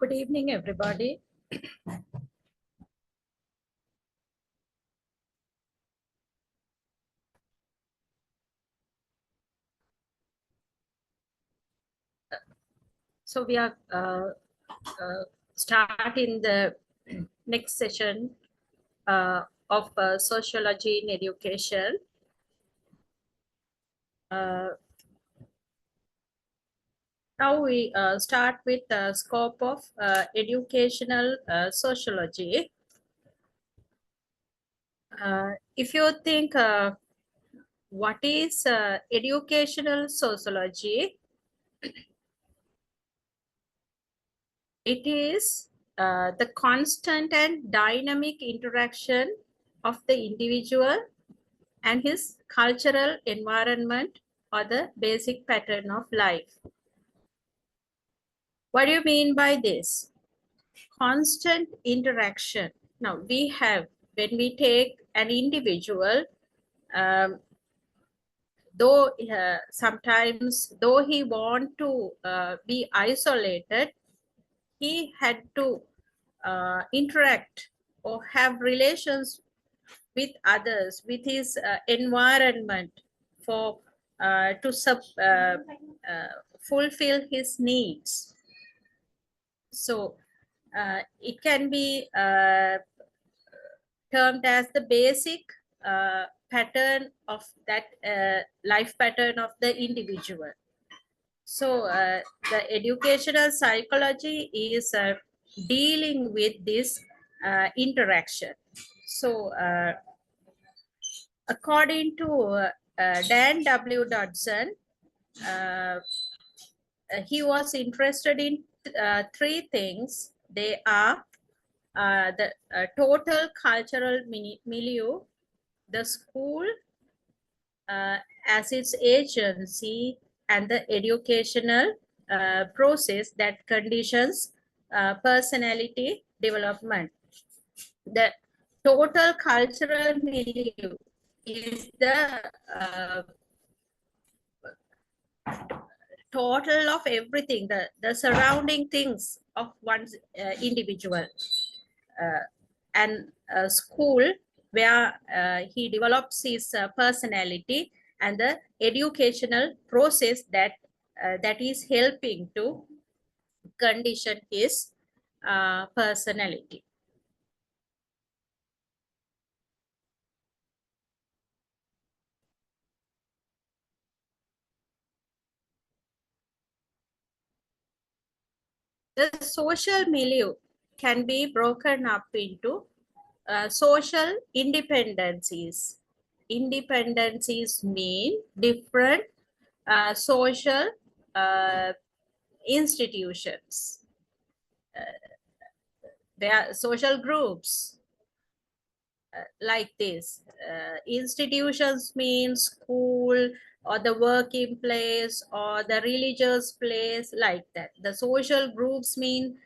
Good evening, everybody. So we are starting the next session of sociology in education. Now we start with the scope of educational sociology. If you think what is educational sociology, it is the constant and dynamic interaction of the individual and his cultural environment or the basic pattern of life. What do you mean by this? Constant interaction. Now we have, when we take an individual, though sometimes though he want to be isolated, he had to interact or have relations with others, with his environment for fulfill his needs. So it can be termed as the basic pattern of that life pattern of the individual. So the educational psychology is dealing with this interaction. So according to Dan W. Dodson, he was interested in three things. They are the total cultural milieu, the school as its agency, and the educational process that conditions personality development. The total cultural milieu is the total of everything, the surrounding things of one's individual. And school where he develops his personality, and the educational process that is helping to condition his personality. The social milieu can be broken up into social independencies. Independencies mean different social institutions. There are social groups like this. Institutions mean school or the working place or the religious place, like that. The social groups mean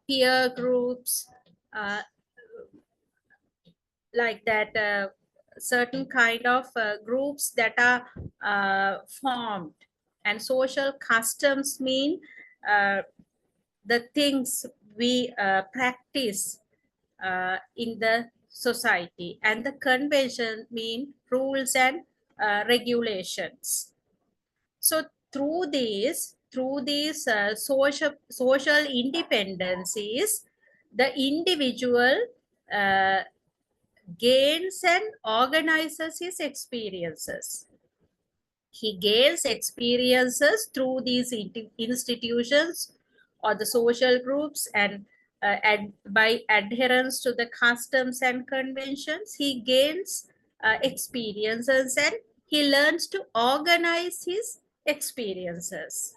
peer groups, like that. Certain kind of groups that are formed. And social customs mean the things we practice in the society, and the convention mean rules and regulations. So through these social independencies, the individual uh, gains and organizes his experiences. He gains experiences through these institutions or the social groups, and by adherence to the customs and conventions, he gains experiences, and he learns to organize his experiences.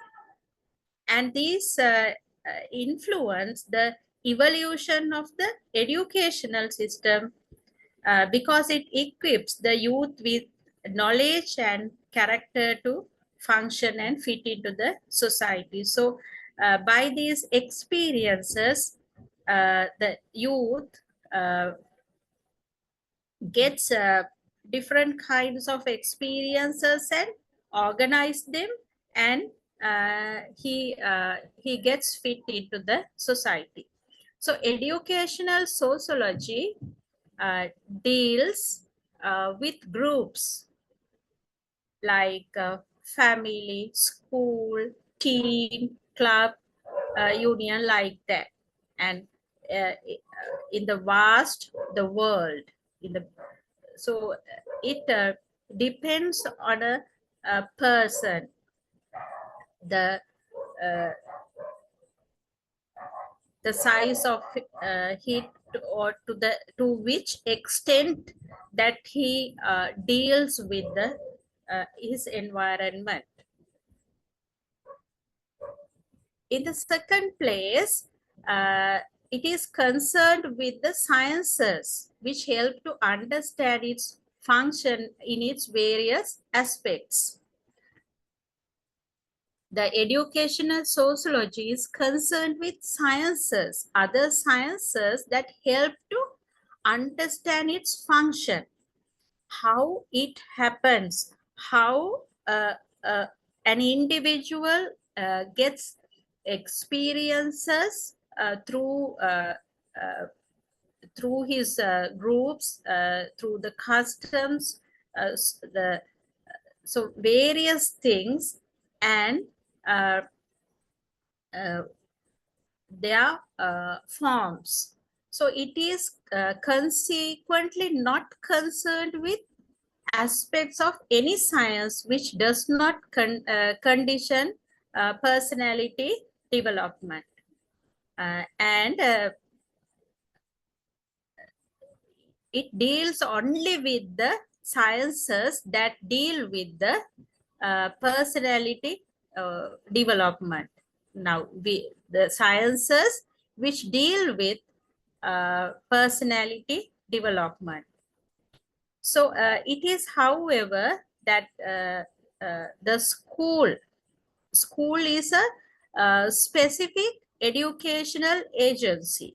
And these influence the evolution of the educational system because it equips the youth with knowledge and character to function and fit into the society. So by these experiences, the youth gets different kinds of experiences and organize them, and he gets fit into the society. So educational sociology deals with groups like family, school, team, club, union, like that. And in the vast the world, in the so it depends on a person, the uh, the size of heat, or to which extent that he deals with his environment. In the second place, it is concerned with the sciences which help to understand its function in its various aspects. The educational sociology is concerned with sciences, other sciences that help to understand its function, how it happens, how uh, an individual gets experiences through his groups, through the customs, the so various things, and uh, uh, their forms. So it is consequently not concerned with aspects of any science which does not condition personality development. And it deals only with the sciences that deal with the personality development. Now, the sciences which deal with personality development. So it is, however, that the school is a specific educational agency,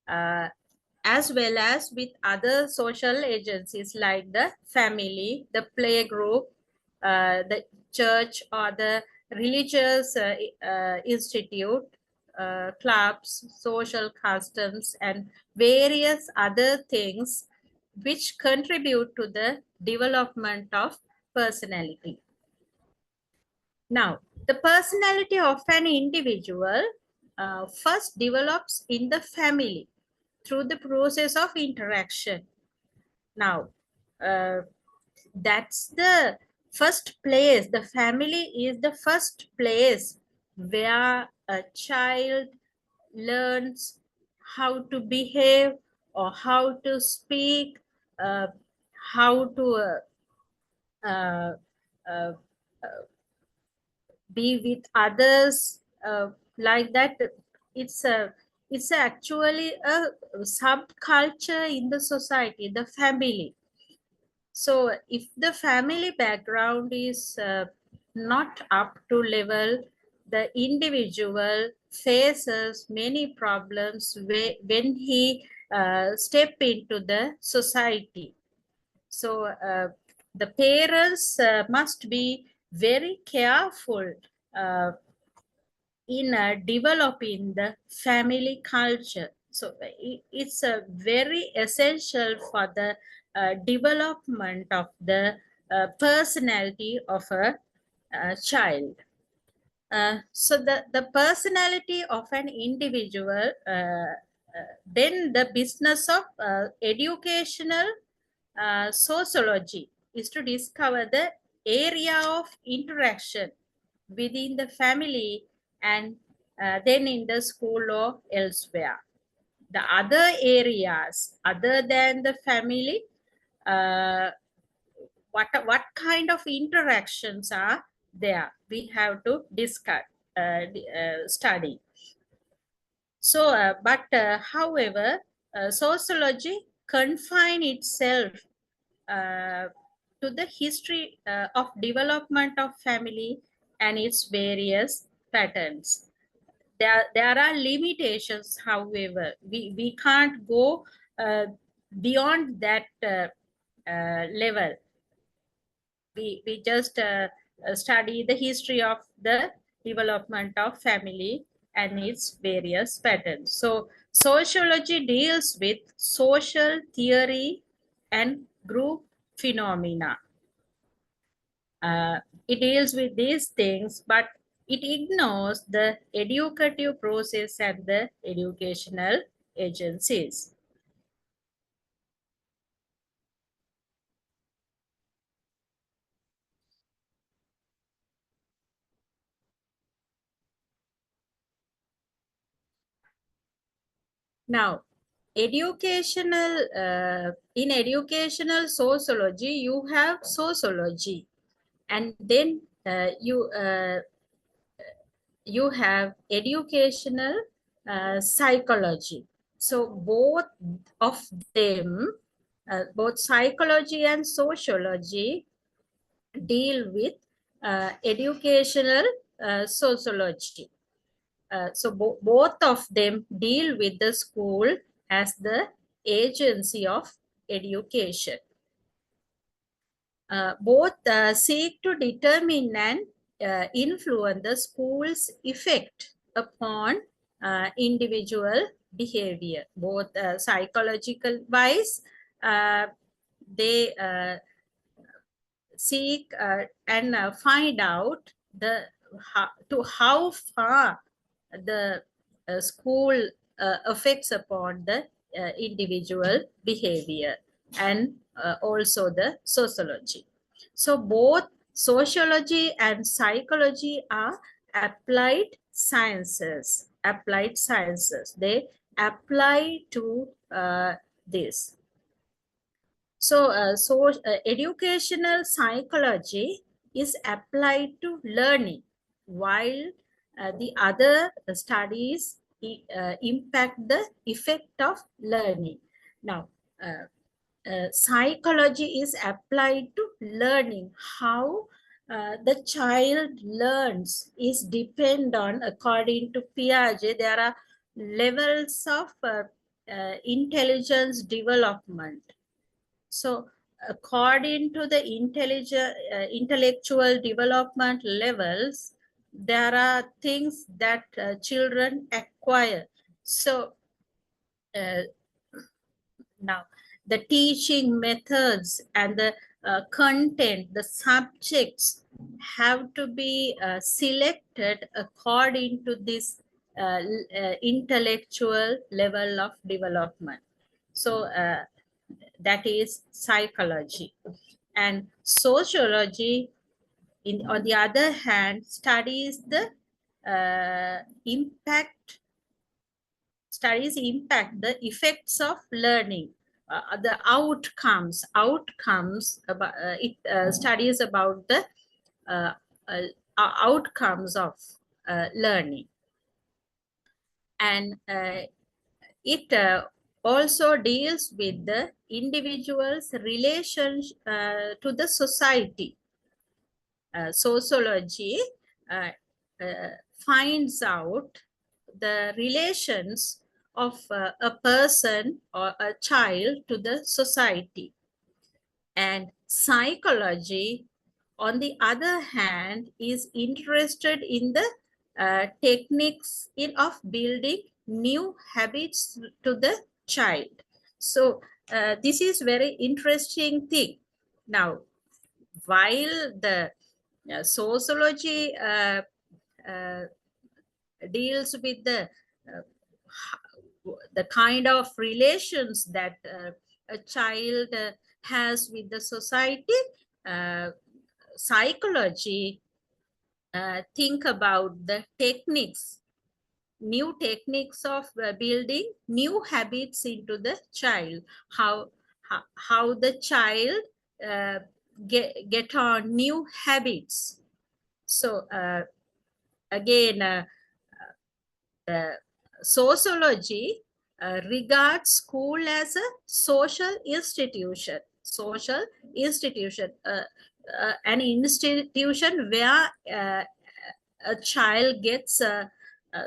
as well as with other social agencies like the family, the playgroup, the church, or the religious institute, clubs, social customs, and various other things which contribute to the development of personality. Now, the personality of an individual first develops in the family through the process of interaction. Now, uh, that's the first place. The family is the first place where a child learns how to behave, or how to speak, uh, how to uh, uh, be with others, like that. It's actually a subculture in the society, the family. So if the family background is not up to level, the individual faces many problems when he step into the society. So the parents must be very careful uh, in developing the family culture. So it's a very essential for the development of the personality of a child. So the personality of an individual, then the business of educational sociology is to discover the area of interaction within the family, and then in the school or elsewhere. The other areas other than the family, uh, what kind of interactions are there, we have to discuss, study. So however, sociology confine itself uh, to the history of development of family and its various patterns. There are limitations, however. We can't go beyond that level. We just study the history of the development of family and its various patterns. So sociology deals with social theory and group phenomena. Uh, it deals with these things, but it ignores the educative process and the educational agencies. Now, in educational sociology, you have sociology, and then you have educational psychology. So both of them, both psychology and sociology, deal with educational sociology. So both of them deal with the school as the agency of education. Both seek to determine and influence the school's effect upon individual behavior. Both psychological wise, they seek and find out how far the school affects upon the individual behavior, and also the sociology. So both sociology and psychology are applied sciences. Applied sciences. They apply to this. So educational psychology is applied to learning, while the other studies impact the effect of learning. Now, uh, psychology is applied to learning. How the child learns is depend on, according to Piaget, there are levels of intelligence development. So according to the intellectual development levels, there are things that children acquire. So uh, now the teaching methods and the content, the subjects have to be selected according to this intellectual level of development. So that is psychology. And sociology, on the other hand, studies the impact, the effects of learning, the outcomes about it studies about the uh, uh, outcomes of learning. And it also deals with the individual's relation to the society. Sociology uh, uh, finds out the relations of a person or a child to the society. And psychology, on the other hand, is interested in the techniques of building new habits to the child. So this is very interesting thing. Now, while the sociology uh, deals with the kind of relations that a child has with the society, uh, psychology think about the techniques, new techniques of building new habits into the child. How the child get on new habits. So again, sociology regards school as a social institution. An institution where a child gets a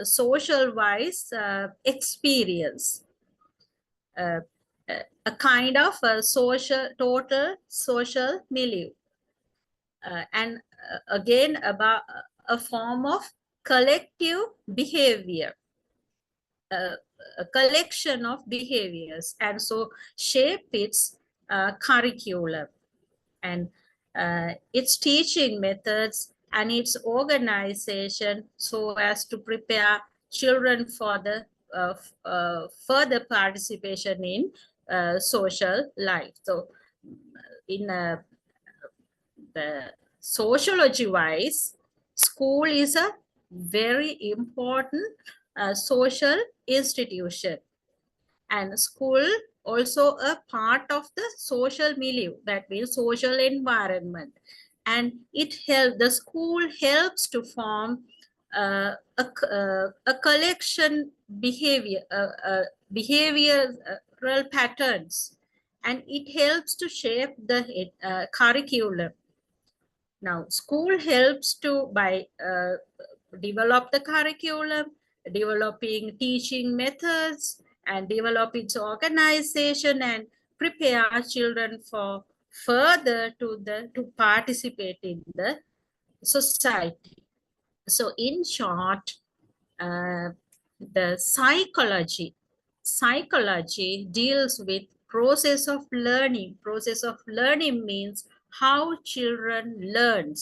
social wise experience, uh, a kind of a total social milieu. And again about a form of collective behavior, a collection of behaviors, and so shape its curriculum and its teaching methods and its organization so as to prepare children for the further participation in social life. So in the sociology wise, school is a very important social institution, and school also a part of the social milieu, that means social environment, and the school helps to form a collection behavior behavioral patterns, and it helps to shape the curriculum. Now, school helps to by develop the curriculum, developing teaching methods, and develop its organization and prepare children for further to participate in the society. So, in short, uh, the psychology deals with process of learning. Process of learning means how children learn,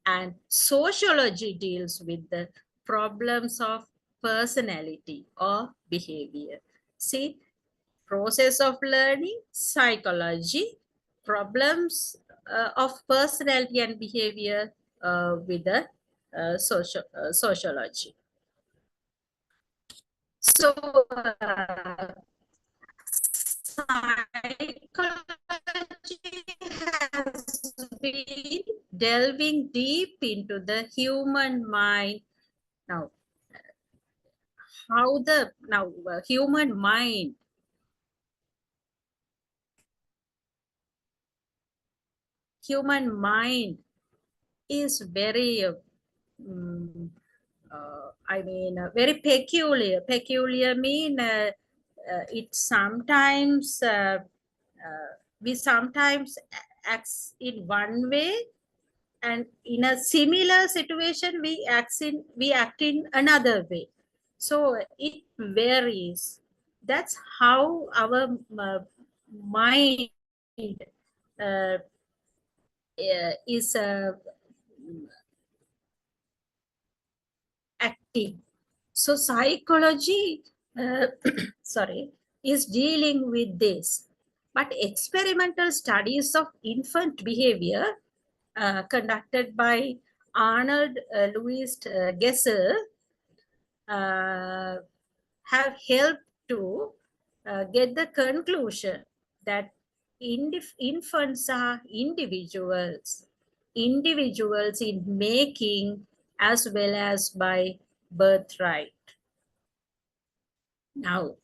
and sociology deals with the problems of personality or behavior. See, process of learning, psychology, problems of personality and behavior with the sociology. So, psychology has been delving deep into the human mind. Now, human mind is very very peculiar. Peculiar mean it sometimes we sometimes acts in one way, and in a similar situation we act in another way. So it varies. That's how our mind uh, is active. So psychology, sorry, is dealing with this. But experimental studies of infant behavior conducted by Arnold Louis Gesser uh, have helped to get the conclusion that infants are individuals in making as well as by birthright. Now,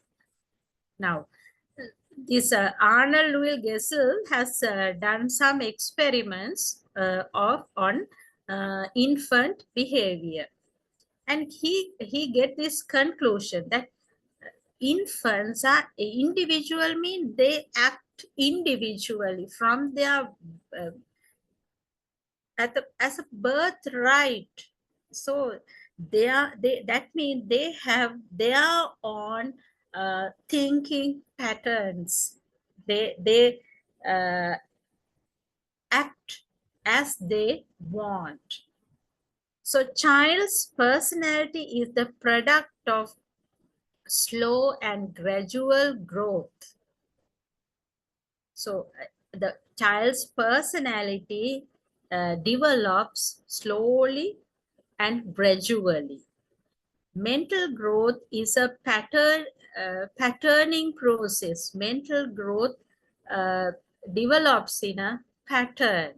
this Arnold Louis Gesell has done some experiments on infant behavior, and he get this conclusion that infants are individual, mean they act individually from their as a birthright. So that means they have their own thinking patterns. They act as they want. So child's personality is the product of slow and gradual growth. So the child's personality develops slowly and gradually. Mental growth is a patterning process. Mental growth uh, develops in a pattern,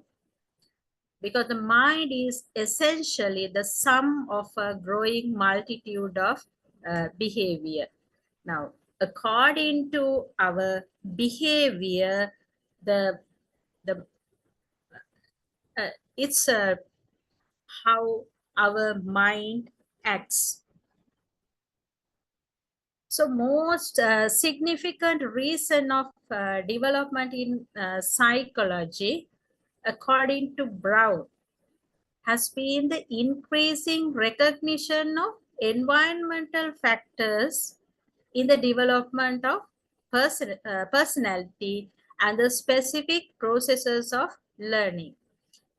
because the mind is essentially the sum of a growing multitude of behavior. Now, according to our behavior, the it's how our mind acts. So most significant reason of development in psychology according to Brown, has been the increasing recognition of environmental factors in the development of personality and the specific processes of learning.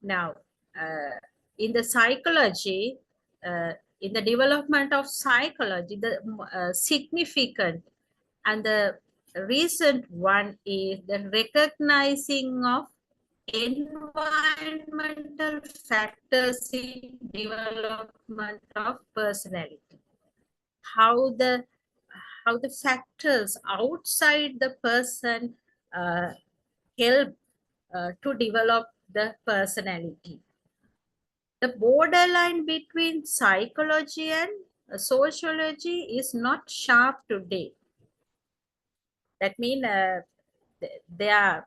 Now, uh, in the psychology, uh, in the development of psychology, the significant and the recent one is the recognizing of environmental factors in development of personality. How the factors outside the person uh, help to develop the personality. The borderline between psychology and sociology is not sharp today. That means they are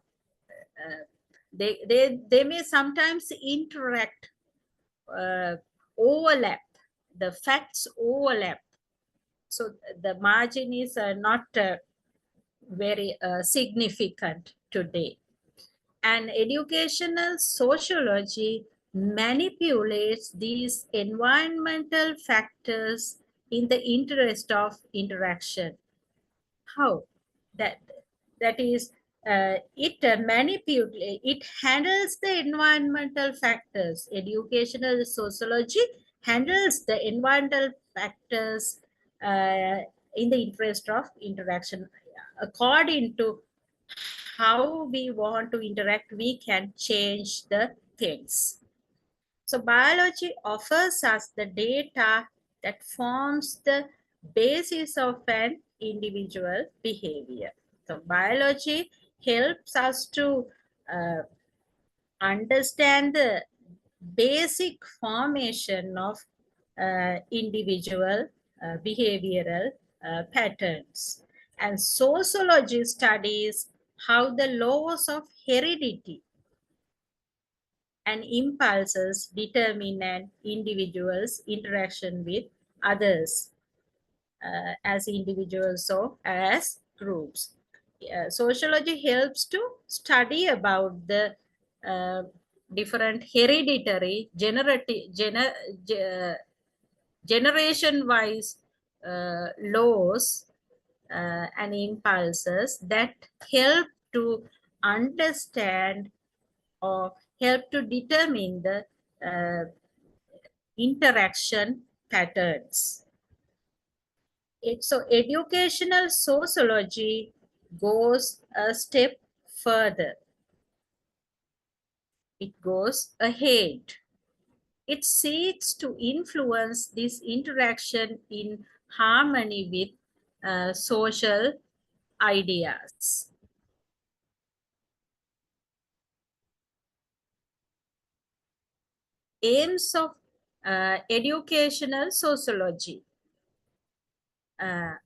they may sometimes interact, uh, overlap. The facts overlap. So the margin is not very significant today. And educational sociology manipulates these environmental factors in the interest of interaction. How? That is, it handles the environmental factors. Educational sociology handles the environmental factors in the interest of interaction. According to how we want to interact, we can change the things. So biology offers us the data that forms the basis of an individual behavior. So biology helps us to uh, understand the basic formation of individual behavioral patterns. And sociology studies how the laws of heredity and impulses determine an individual's interaction with others, as individuals or as groups. Sociology helps to study about the uh, different hereditary generation wise laws and impulses that help to understand or help to determine the interaction patterns. So educational sociology goes a step further. It goes ahead. It seeks to influence this interaction in harmony with social ideas. Aims of educational sociology.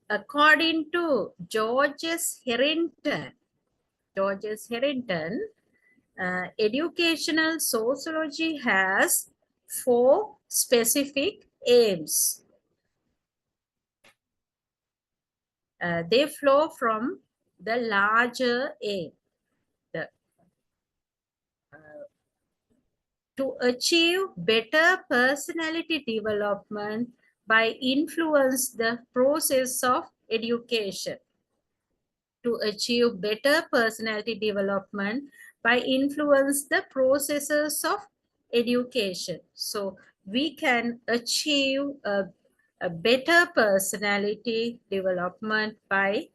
According to Georges Harrington, educational sociology has 4 specific aims. They flow from the larger aim. To achieve better personality development by influence the process of education. To achieve better personality development by influence the processes of education. So we can achieve a better personality development by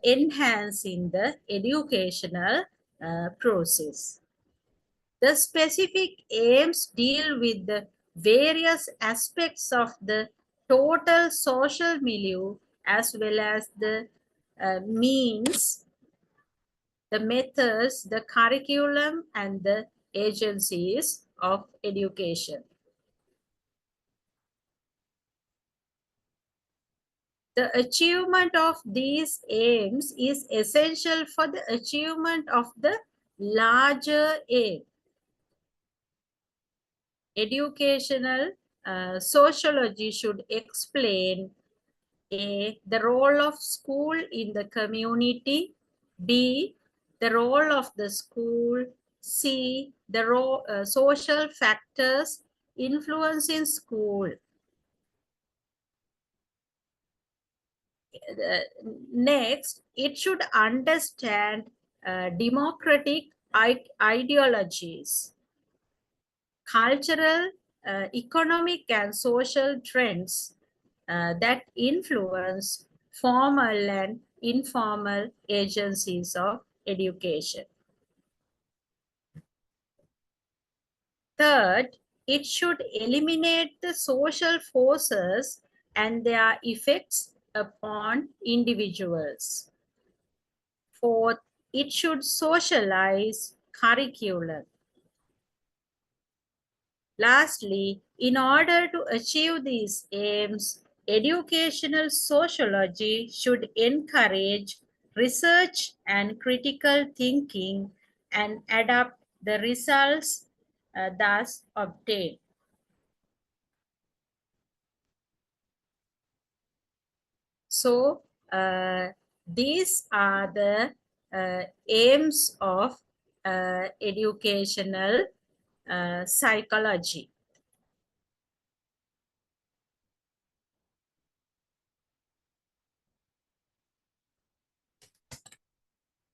enhancing the educational process. The specific aims deal with the various aspects of the total social milieu as well as the means, the methods, the curriculum, and the agencies of education. The achievement of these aims is essential for the achievement of the larger aim. Educational sociology should explain A, the role of school in the community, B, the role of the school, see the social factors influencing school. Next, it should understand democratic ideologies, cultural, economic, and social trends that influence formal and informal agencies of education. Third, it should eliminate the social forces and their effects upon individuals. Fourth, it should socialize curriculum. Lastly, in order to achieve these aims, educational sociology should encourage research and critical thinking and adapt the results thus obtained. So, these are the aims of educational psychology.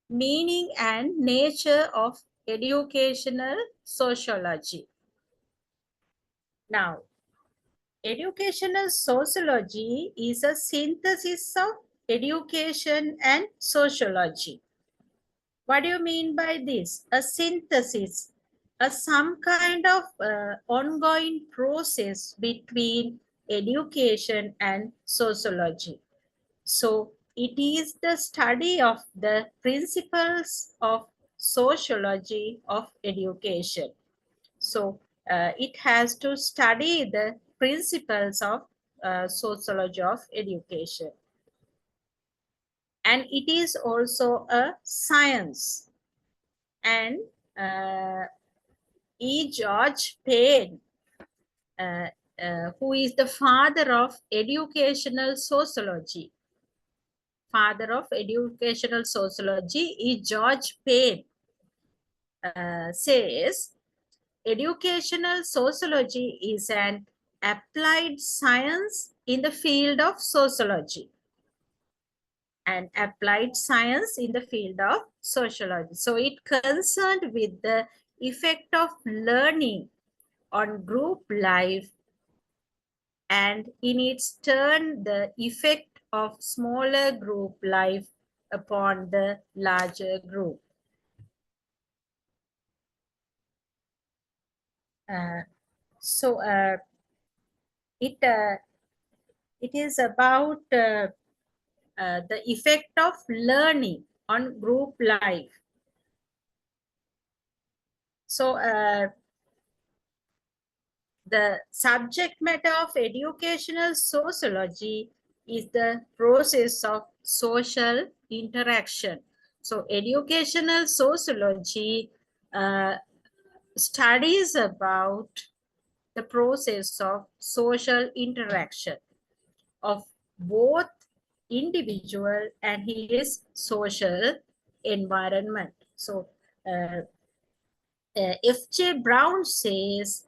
Meaning and nature of educational sociology. Now, educational sociology is a synthesis of education and sociology. What do you mean by this? A synthesis, some kind of ongoing process between education and sociology. So it is the study of the principles of sociology of education. So it has to study the principles of sociology of education. And it is also a science. And George Payne, uh, who is the father of educational sociology, is George Payne, says educational sociology is an applied science in the field of sociology. And applied science in the field of sociology. So it concerned with the effect of learning on group life, and in its turn the effect of smaller group life upon the larger group. Uh, so it is about the effect of learning on group life. So the subject matter of educational sociology is the process of social interaction. So educational sociology studies about the process of social interaction of both individual and his social environment. So F.J. Brown says,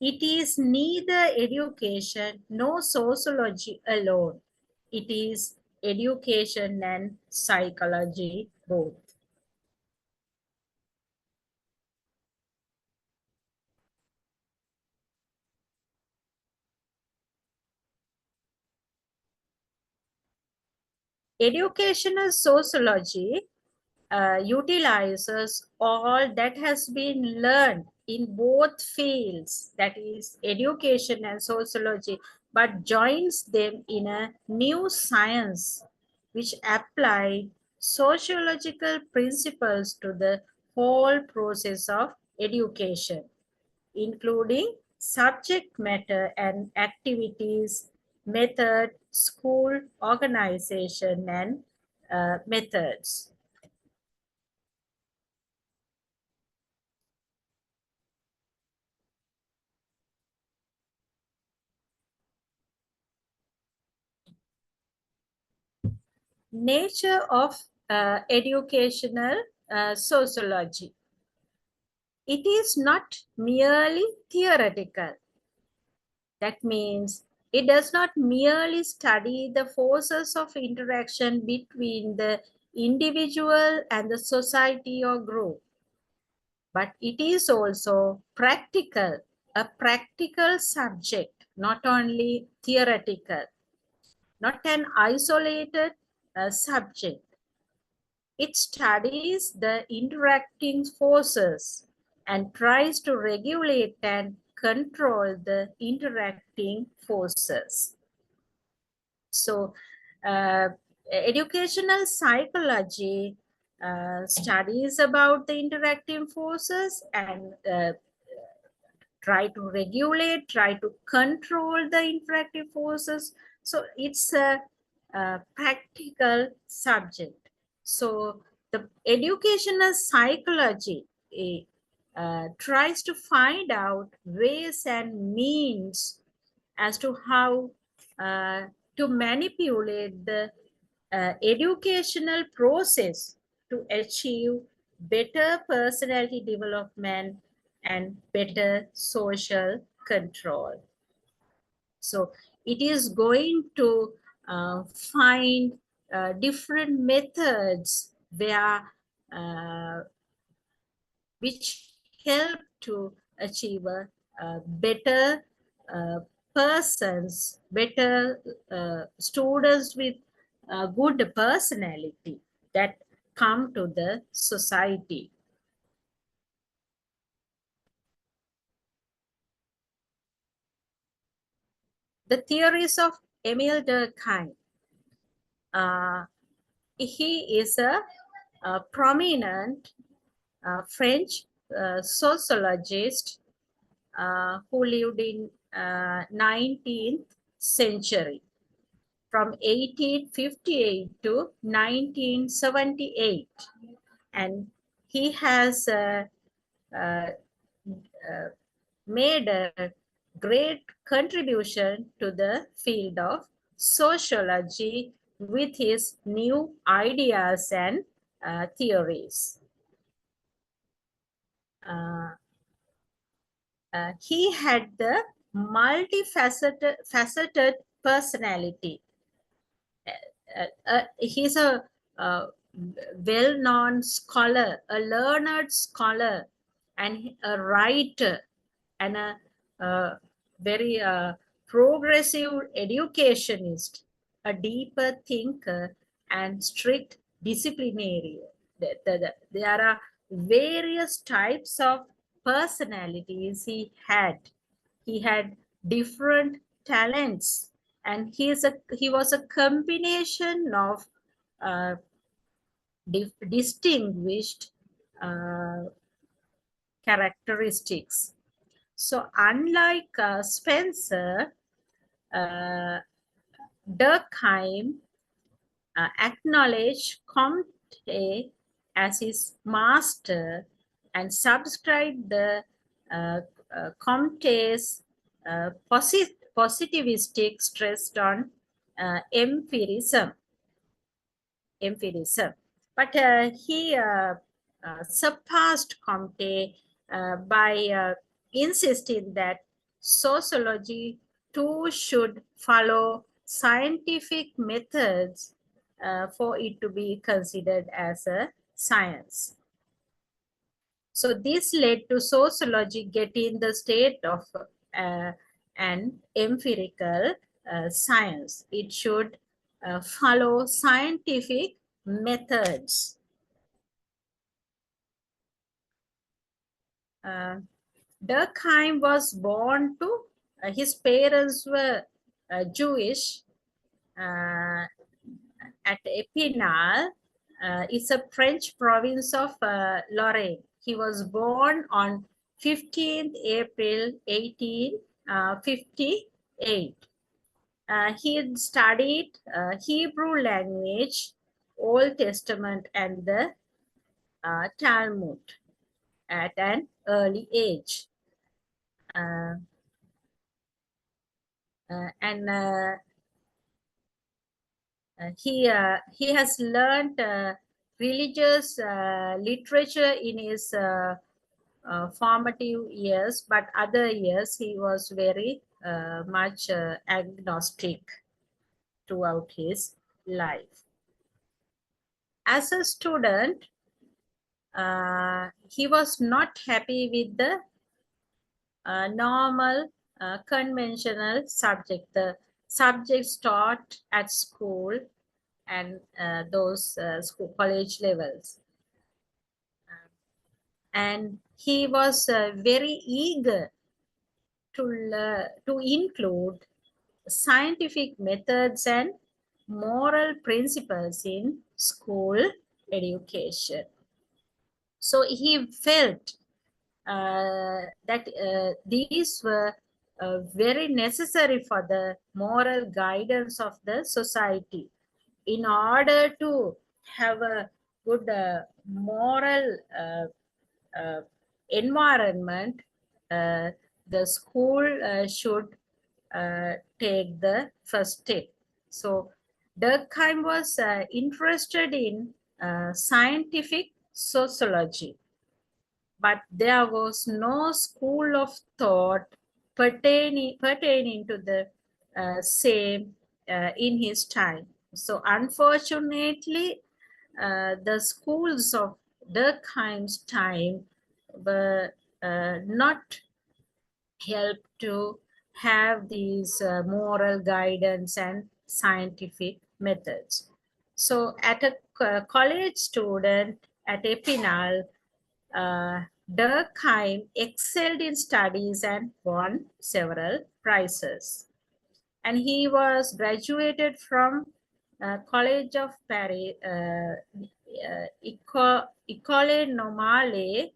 it is neither education nor sociology alone. It is education and psychology both. Educational sociology utilizes all that has been learned in both fields, that is education and sociology, but joins them in a new science which apply sociological principles to the whole process of education, including subject matter and activities, method, school organization, and methods. Nature of educational sociology. it is not merely theoretical. That means it does not merely study the forces of interaction between the individual and the society or group, but it is also practical, a practical subject, not only theoretical, not an isolated subject. It studies the interacting forces and tries to regulate and control the interacting forces. So, educational psychology studies about the interacting forces and try to regulate, try to control the interactive forces. So it's a practical subject. So the educational psychology tries to find out ways and means as to how uh, to manipulate the educational process to achieve better personality development and better social control. So it is going to find different methods where which help to achieve a better uh, persons, better students with good personality that come to the society. The theories of Emile Durkheim. Uh, he is a prominent French sociologist who lived in 19th century from 1858 to 1978, and he has uh, made a great contribution to the field of sociology with his new ideas and theories. Uh, he had the multifaceted personality. He's a well-known scholar, a learned scholar, and a writer, and a very progressive educationist, a deeper thinker, and strict disciplinarian. There are various types of personalities he had. He had different talents, and he was a combination of uh, distinguished uh, characteristics. So unlike Spencer, uh, Durkheim acknowledged Comte as his master and subscribed the uh, Comte's positivistic stressed on empiricism. But he surpassed Comte by insisting that sociology too should follow scientific methods for it to be considered as a science. So this led to sociology getting the state of an empirical science. It should follow scientific methods. Uh, Durkheim was born to, his parents were Jewish uh, at Epinal. It's a French province of Lorraine. He was born on 15th April 1858. He studied Hebrew language, Old Testament, and the Talmud at an early age. And he has learned religious literature in his formative years, but other years he was very much agnostic throughout his life. As a student, he was not happy with the normal, conventional subject, the subjects taught at school and those school college levels. And he was very eager to include scientific methods and moral principles in school education. So he felt that these were very necessary for the moral guidance of the society. In order to have a good moral environment, uh, the school should take the first step. So Durkheim was interested in scientific sociology, but there was no school of thought pertaining to the same in his time. So unfortunately, the schools of Durkheim's time were not help to have these moral guidance and scientific methods. So at a college student at Epinal, Durkheim excelled in studies and won several prizes. And he was graduated from College of Paris, École Normale,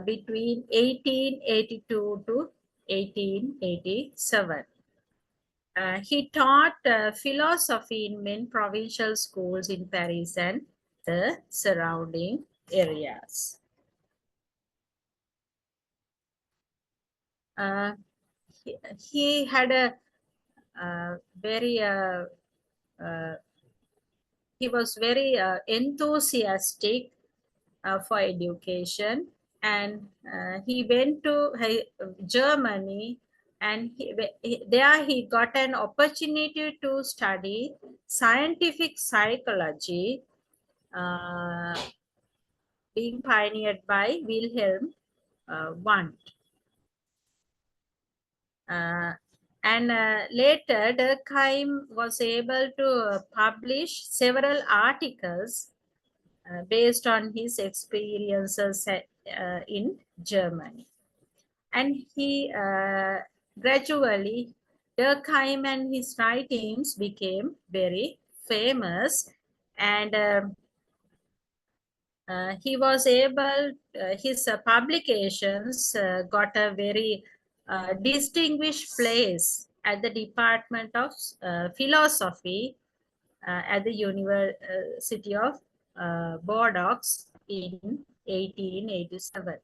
between 1882 to 1887. He taught philosophy in many provincial schools in Paris and the surrounding areas. Uh, he had a very he was very enthusiastic for education, and he went to Germany, and there he got an opportunity to study scientific psychology, uh, being pioneered by Wilhelm Wundt. And later, Durkheim was able to publish several articles based on his experiences in Germany. And he gradually, Durkheim and his writings became very famous, and he was able, his publications got a very distinguished place at the Department of Philosophy at the University of Bordeaux in 1887.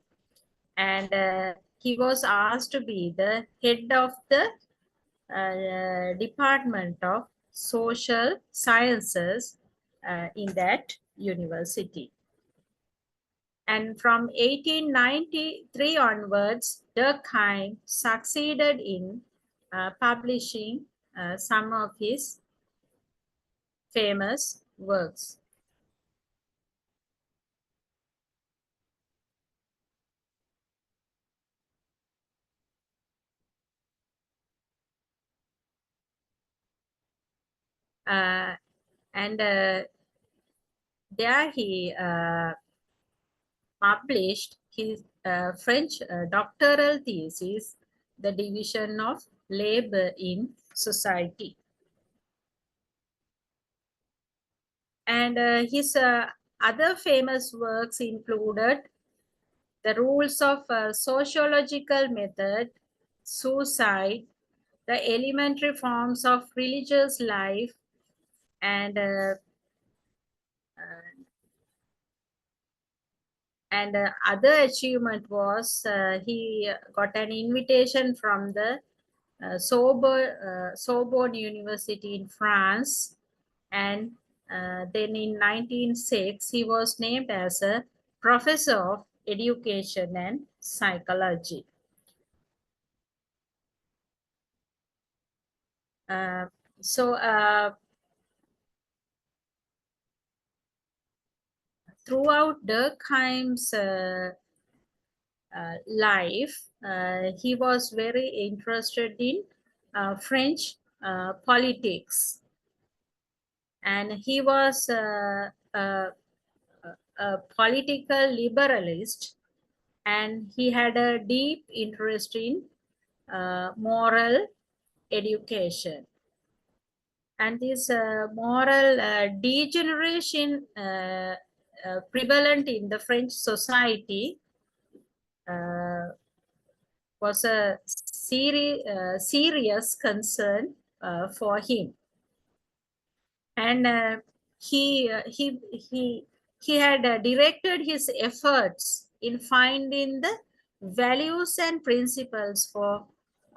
And he was asked to be the head of the Department of Social Sciences in that university. And from 1893 onwards, Durkheim succeeded in publishing some of his famous works. And there he published his French doctoral thesis, The Division of Labor in Society. And his other famous works included The Rules of Sociological Method, Suicide, The Elementary Forms of Religious Life, and other achievement was he got an invitation from the Sorbonne University in France, and then in 1906 he was named as a professor of education and psychology. Uh, so throughout Durkheim's life, he was very interested in French politics, and he was a political liberalist, and he had a deep interest in moral education. And this moral degeneration prevalent in the French society uh, was a serious concern for him. And he had directed his efforts in finding the values and principles for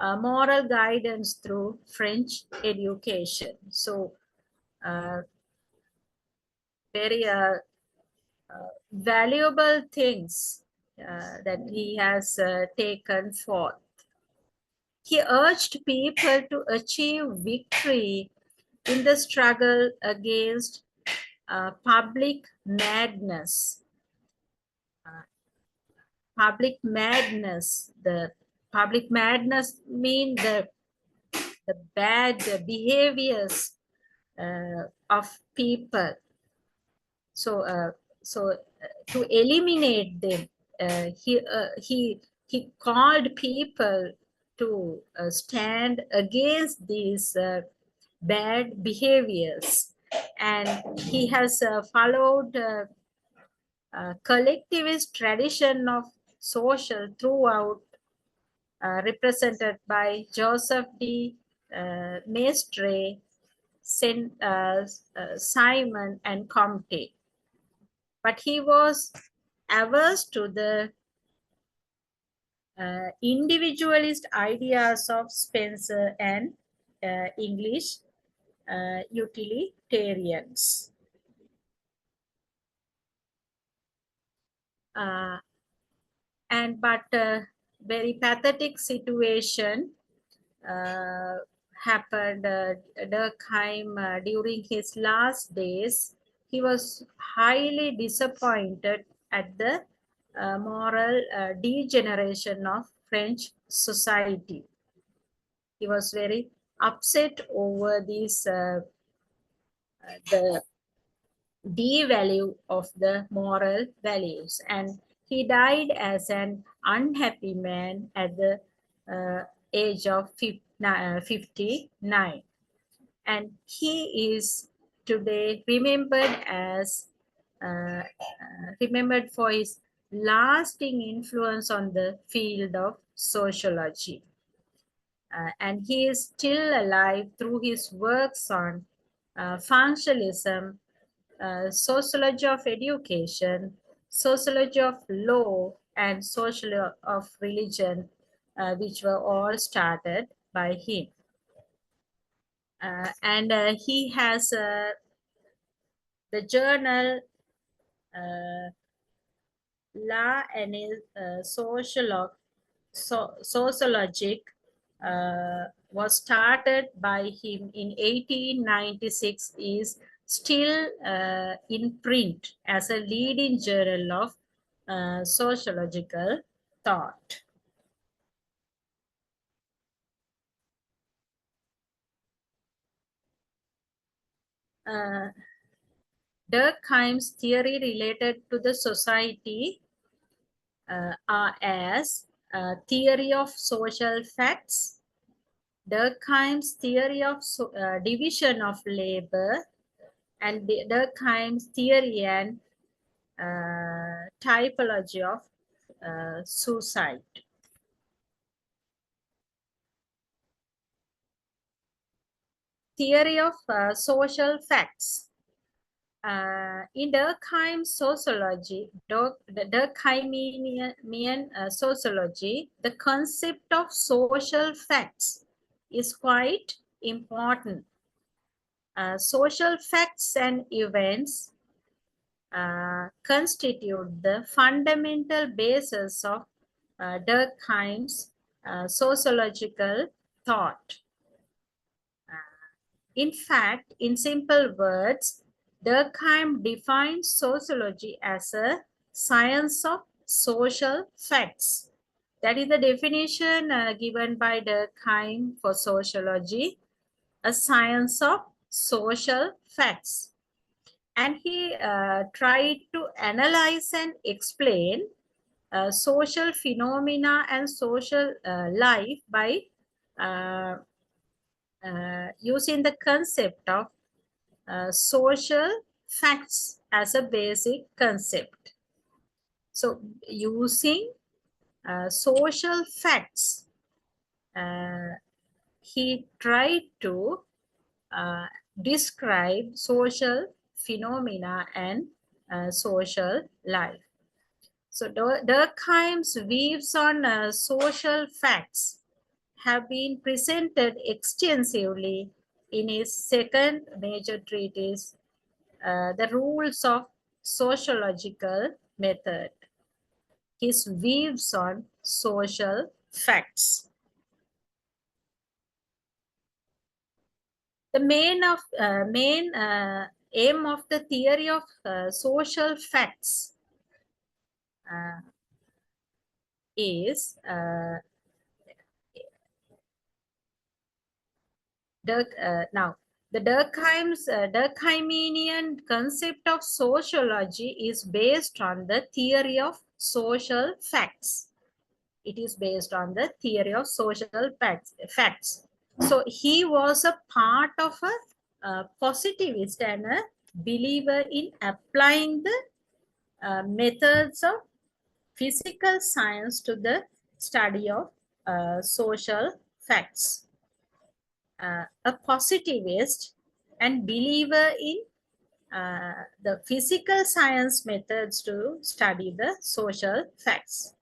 moral guidance through French education. So uh, very valuable things that he has taken forth. He urged people to achieve victory in the struggle against public madness. Uh, Public madness. The public madness mean the bad behaviors of people. So to eliminate them, he called people to stand against these bad behaviors, and he has followed collectivist tradition of social throughout, represented by Joseph de Maistre, Saint Simon, and Comte. But he was averse to the individualist ideas of Spencer and English utilitarians. Uh, but very pathetic situation uh, happened. Durkheim, during his last days, he was highly disappointed at the moral degeneration of French society. He was very upset over this the devalue of the moral values, and he died as an unhappy man at the age of 59, and he is today remembered for his lasting influence on the field of sociology. And he is still alive through his works on functionalism, sociology of education, sociology of law, and sociology of religion, which were all started by him. And he has the journal La Année Sociologique was started by him in 1896, is still in print as a leading journal of sociological thought. Uh, Durkheim's theory related to the society are as theory of social facts, Durkheim's theory of division of labor, and Durkheim's theory and typology of suicide. Theory of social facts. In Durkheim's sociology, the Durkheimian sociology, the concept of social facts is quite important. Social facts and events constitute the fundamental basis of Durkheim's sociological thought. In fact, in simple words, Durkheim defines sociology as a science of social facts. That is the definition given by Durkheim for sociology, a science of social facts. And he tried to analyze and explain social phenomena and social life by uh, using the concept of social facts as a basic concept. So using social facts, he tried to describe social phenomena and social life. So Durkheim's views on social facts have been presented extensively in his second major treatise, The Rules of Sociological Method. His views on social facts. The main aim of the theory of social facts is now the Durkheimian concept of sociology is based on the theory of social facts. It is based on the theory of social facts. So he was a part of a positivist and a believer in applying the methods of physical science to the study of social facts. A positivist and believer in the physical science methods to study the social facts.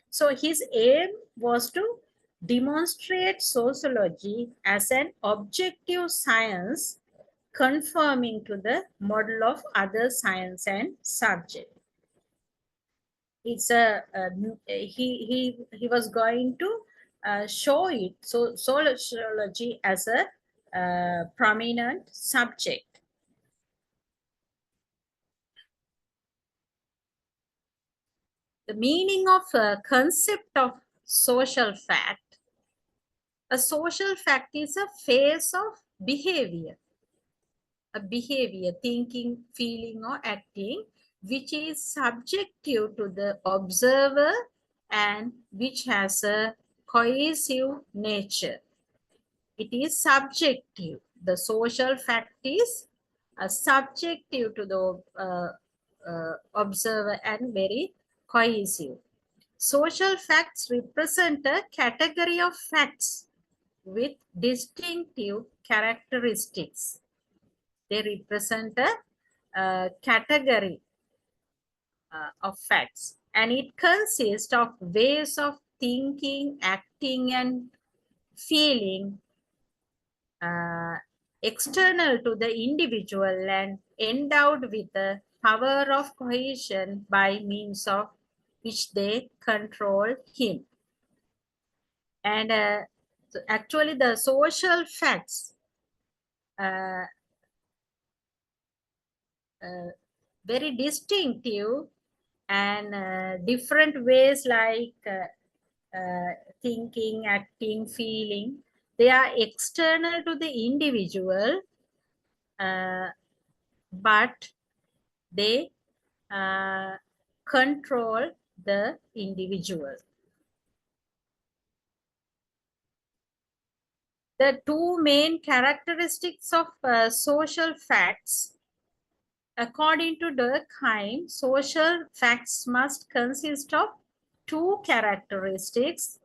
So his aim was to demonstrate sociology as an objective science conforming to the model of other science and subject. It's he was going to show it so sociology as a prominent subject. The meaning of a concept of social fact. A social fact is a phase of behavior, a behavior, thinking, feeling, or acting, which is subjective to the observer and which has a cohesive nature. It is subjective. The social fact is subjective to the observer and very cohesive. Social facts represent a category of facts with distinctive characteristics. They represent a category of facts, and it consists of ways of thinking, acting, and feeling external to the individual and endowed with the power of cohesion by means of which they control him. And so actually the social facts very distinctive and different ways like thinking, acting, feeling. They are external to the individual, but they control the individual. The two main characteristics of social facts. According to Durkheim, social facts must consist of two characteristics,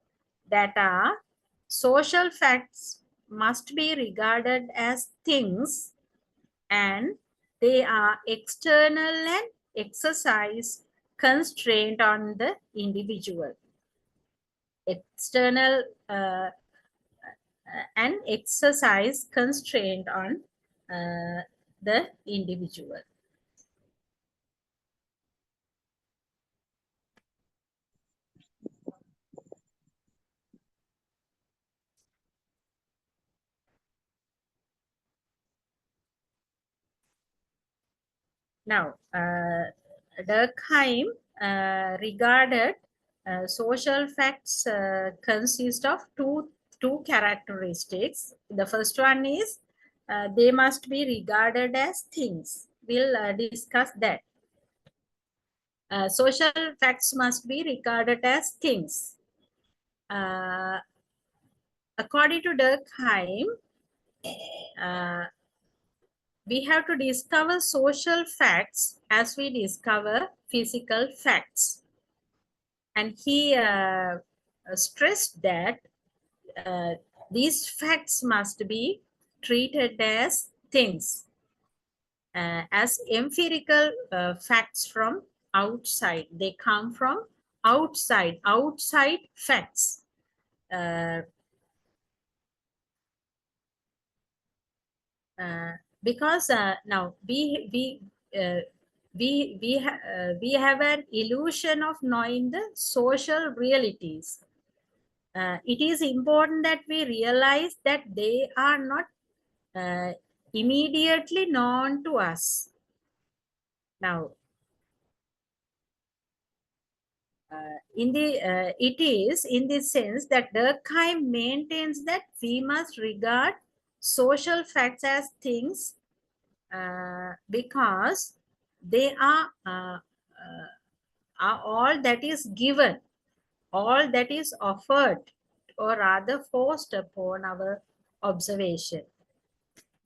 that are social facts must be regarded as things and they are external and exercise constraint on the individual. External and exercise constraint on the individual. Now, Durkheim regarded social facts consist of two characteristics. The first one is they must be regarded as things. We'll discuss that. Social facts must be regarded as things. According to Durkheim, uh, we have to discover social facts as we discover physical facts. And he stressed that uh, these facts must be treated as things, as empirical facts from outside. They come from outside facts. Uh, uh, because now uh, we have an illusion of knowing the social realities. It is important that we realize that they are not uh, immediately known to us. Now, it is in the sense that Durkheim maintains that we must regard social facts as things because they are all that is given, all that is offered, or rather forced upon our observation.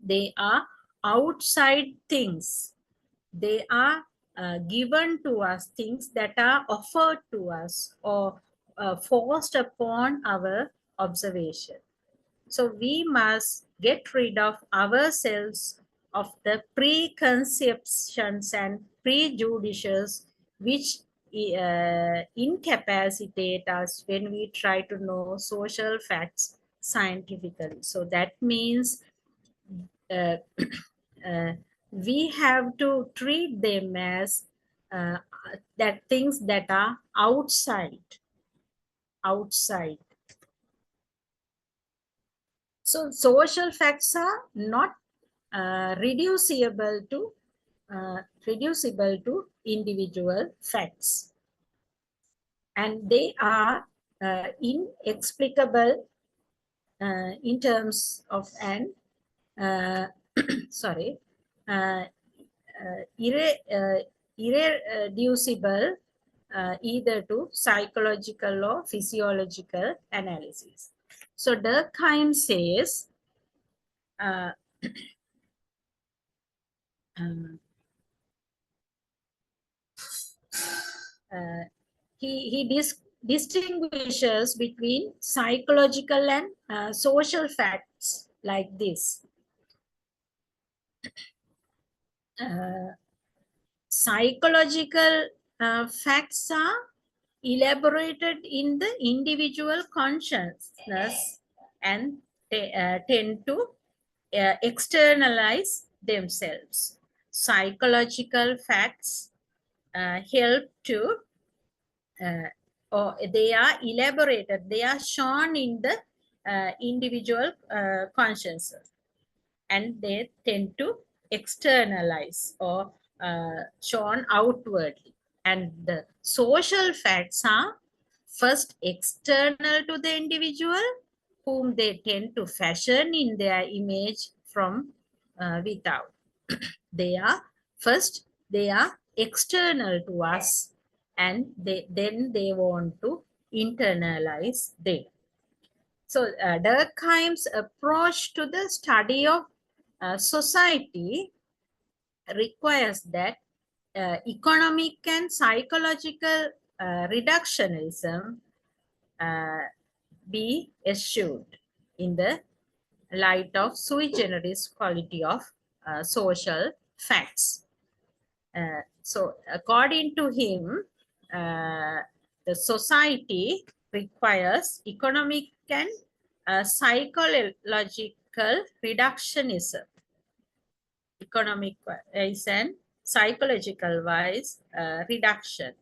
They are outside things. They are given to us, things that are offered to us or forced upon our observation. So we must get rid of ourselves of the preconceptions and prejudices which incapacitate us when we try to know social facts scientifically. So that means uh, we have to treat them as uh, that things that are outside. So social facts are not reducible to individual facts, and they are inexplicable in terms of an uh, sorry uh, irreducible either to psychological or physiological analysis. So Durkheim says uh, um, uh, he distinguishes between psychological and social facts like this. Uh, Psychological facts are elaborated in the individual consciousness and tend to externalize themselves. Psychological facts help to or they are elaborated, they are shown in the individual consciousness, and they tend to externalize or shown outwardly. And the social facts are first external to the individual, whom they tend to fashion in their image from without. They are first, they are external to us, and then they want to internalize them. So Durkheim's approach to the study of society requires that economic and psychological reductionism uh, be eschewed in the light of sui generis quality of social facts. So according to him, the society requires economic and psychological reductionism. Economic wise and psychological wise reduction.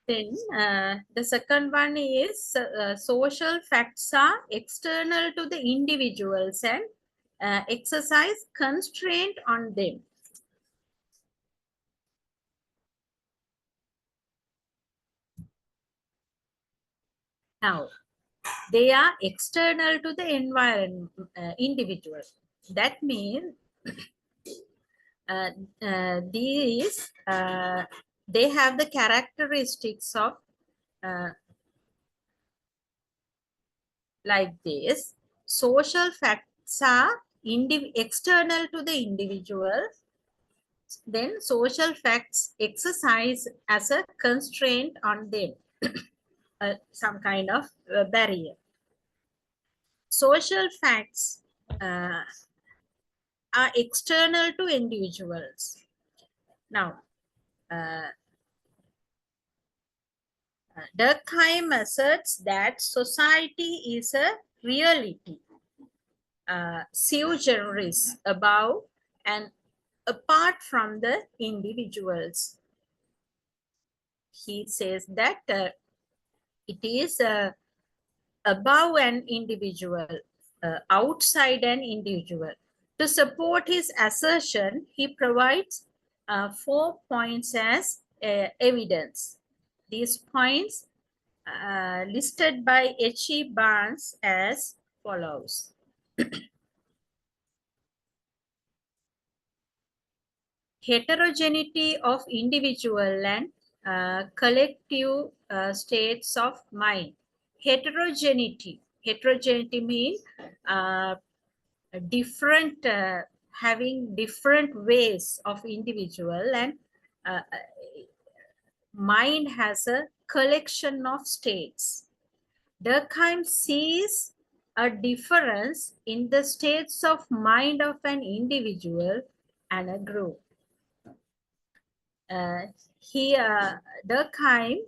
Then the second one is social facts are external to the individuals and exercise constraint on them. Now, they are external to the environment, individual. That means these they have the characteristics of like this. Social facts are external to the individual. Then social facts exercise as a constraint on them, some kind of barrier. Social facts are external to individuals. Now, Durkheim asserts that society is a reality, sui generis, above and apart from the individuals. He says that it is above an individual, outside an individual. To support his assertion, he provides 4 points as evidence. These points listed by H.E. Barnes as follows. Heterogeneity of individual and collective states of mind. Heterogeneity means different, having different ways of individual, and mind has a collection of states. Durkheim sees a difference in the states of mind of an individual and a group. Here, Durkheim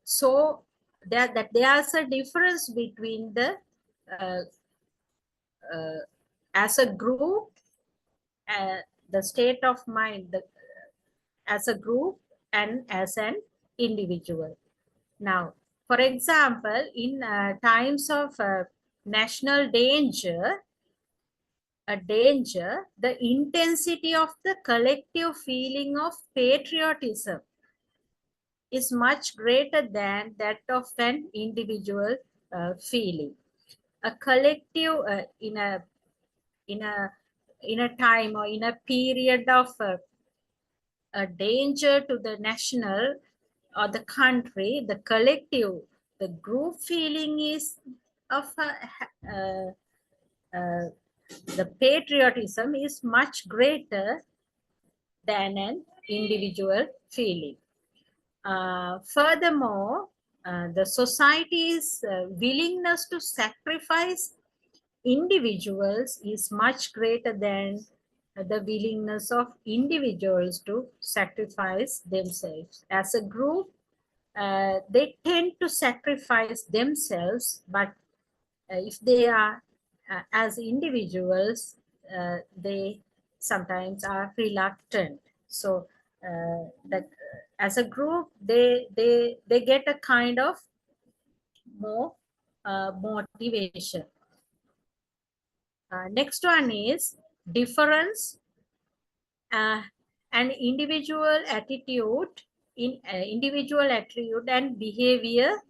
saw that there's a difference between the as a group, the state of mind, as a group and as an individual. Now, for example, in times of national danger, the intensity of the collective feeling of patriotism is much greater than that of an individual feeling. A collective in a time or in a period of a danger to the national or the country, the collective, the group feeling is of the patriotism is much greater than an individual feeling. Furthermore, the society's willingness to sacrifice individuals is much greater than the willingness of individuals to sacrifice themselves. As a group, they tend to sacrifice themselves, but if they are as individuals, they sometimes are reluctant. So that as a group, they get a kind of more motivation. Next one is difference and individual attitude and behavior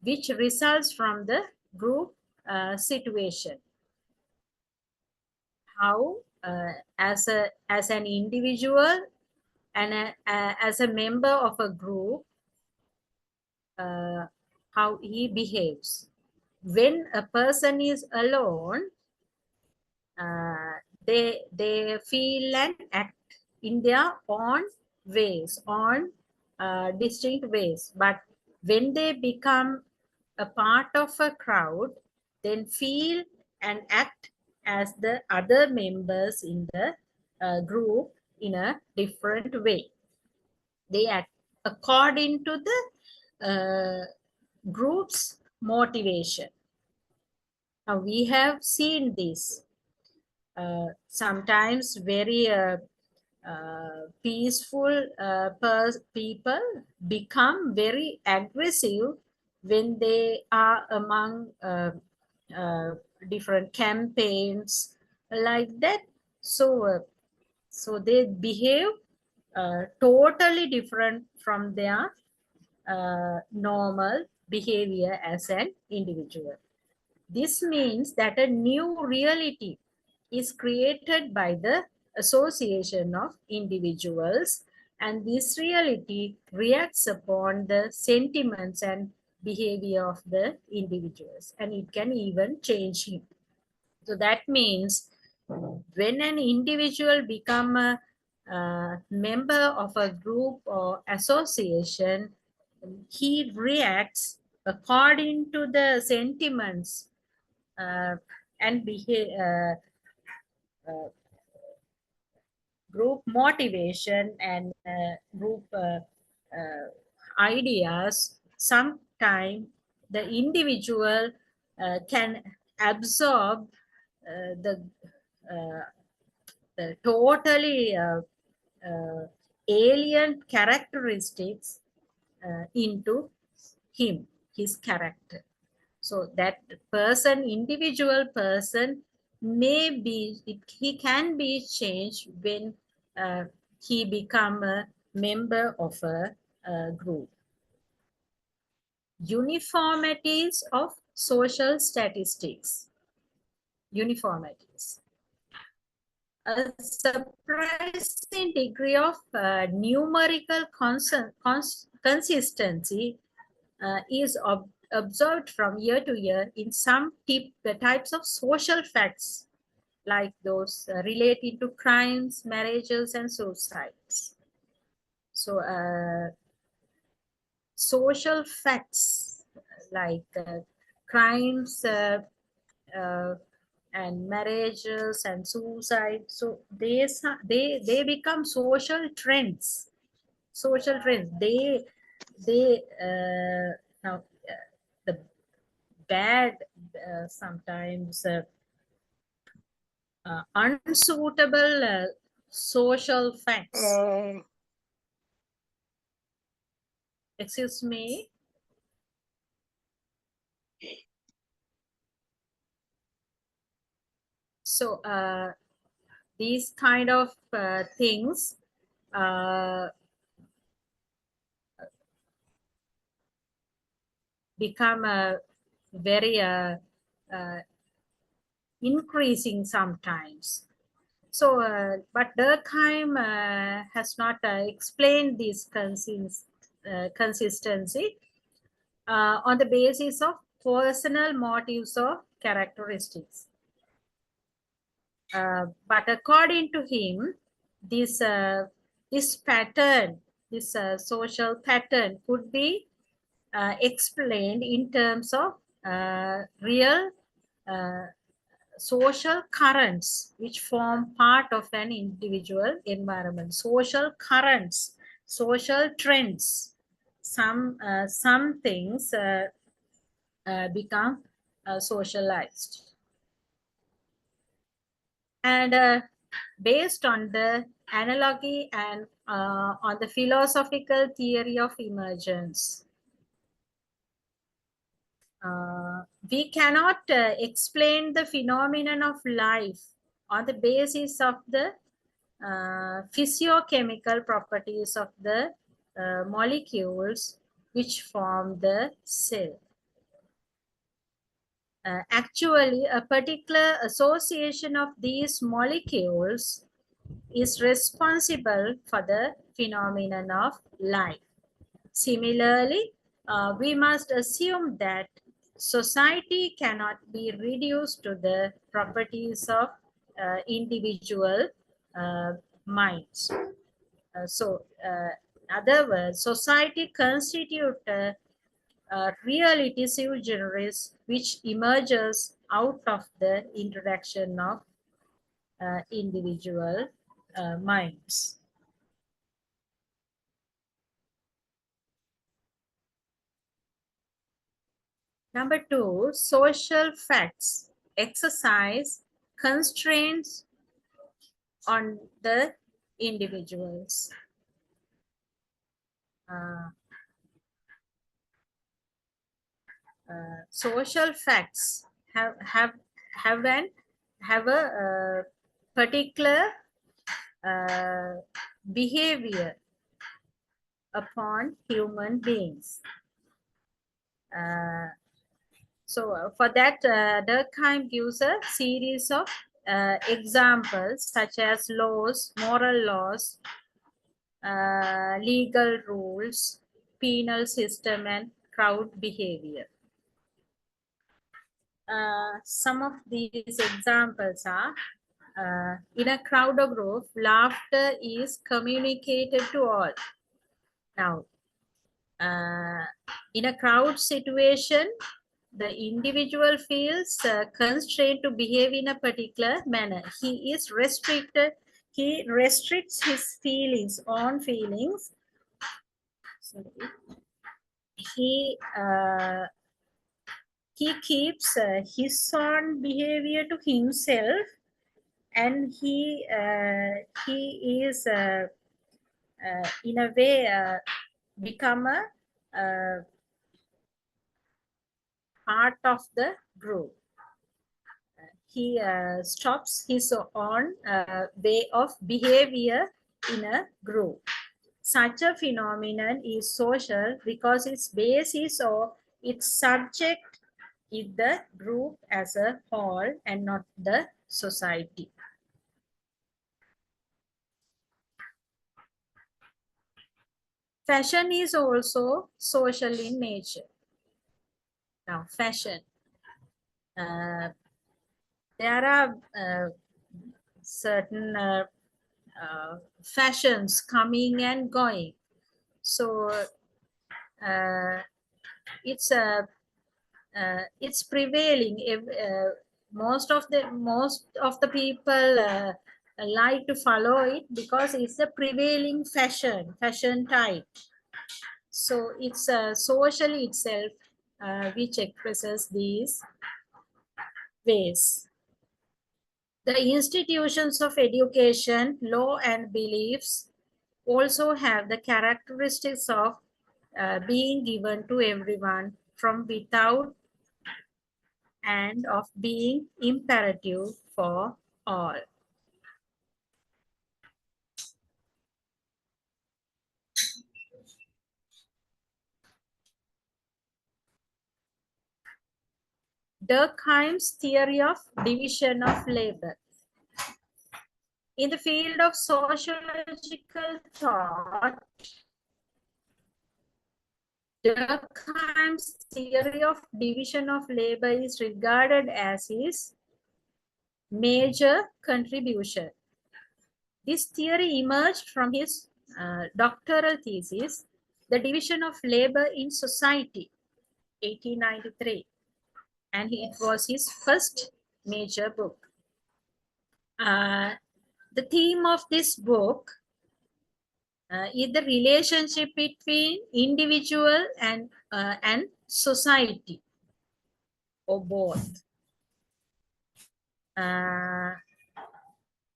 which results from the group situation. How as an individual and as a member of a group, how he behaves. When a person is alone, they feel and act in their own ways, on distinct ways. But when they become a part of a crowd, then feel and act as the other members in the group in a different way. They act according to the group's motivation. Now we have seen this sometimes very peaceful people become very aggressive when they are among uh, different campaigns like that. So they behave totally different from their normal behavior as an individual. This means that a new reality is created by the association of individuals, and this reality reacts upon the sentiments and behavior of the individuals, and it can even change him. So that means when an individual become a member of a group or association, he reacts according to the sentiments uh, and group motivation and group ideas. Sometimes the individual can absorb the uh, totally alien characteristics into him, his character. So that person, individual person, may be, he can be changed when uh, he become a member of a group. Uniformities of social statistics. Uniformities. A surprising degree of numerical consistency is observed from year to year in some types of social facts, like those relating to crimes, marriages, and suicides. So, social facts like crimes uh, and marriages and suicide. So they become social trends. Social trends. They now the bad sometimes unsuitable social facts. Excuse me. So these kind of things uh, become very uh, increasing sometimes. So, but Durkheim has not explained this consistency on the basis of personal motives or characteristics. But according to him, this this pattern, this social pattern, could be explained in terms of real uh, social currents which form part of an individual environment. Social currents, social trends. Some things become socialized. And based on the analogy and on the philosophical theory of emergence, we cannot explain the phenomenon of life on the basis of the physiochemical properties of the molecules which form the cell. Actually, a particular association of these molecules is responsible for the phenomenon of life. Similarly, we must assume that society cannot be reduced to the properties of individual minds. In other words, society constitutes a reality sui generis which emerges out of the interaction of individual minds. Number two, social facts exercise constraints on the individuals. Social facts have a particular behavior upon human beings. For that, Durkheim gives a series of examples such as laws, moral laws, legal rules, penal system, and crowd behavior. Some of these examples are, in a crowd or group, laughter is communicated to all. Now, in a crowd situation, the individual feels constrained to behave in a particular manner. He is restricted. He restricts his own feelings. Sorry. He keeps his own behavior to himself, and he is in a way become a part of the group. He stops his own way of behavior in a group. Such a phenomenon is social because its basis or its subject is the group as a whole and not the society. Fashion is also social in nature. Now, fashion. There are certain fashions coming and going. So it's prevailing. Most of the people like to follow it because it's a prevailing fashion type. So it's social itself which expresses these ways. The institutions of education, law, and beliefs also have the characteristics of being given to everyone from without and of being imperative for all. Durkheim's theory of division of labor. In the field of sociological thought, Durkheim's theory of division of labor is regarded as his major contribution. This theory emerged from his doctoral thesis, The Division of Labor in Society, 1893, and it was his first major book. The theme of this book is the relationship between individual and society, or both. And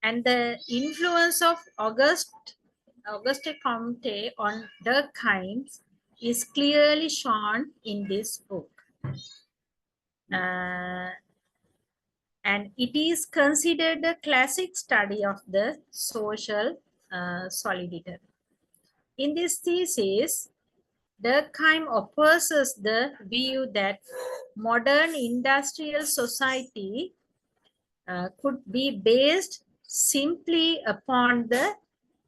the influence of Auguste Comte on Durkheim is clearly shown in this book. And it is considered a classic study of the social solidity. In this thesis, Durkheim opposes the view that modern industrial society could be based simply upon the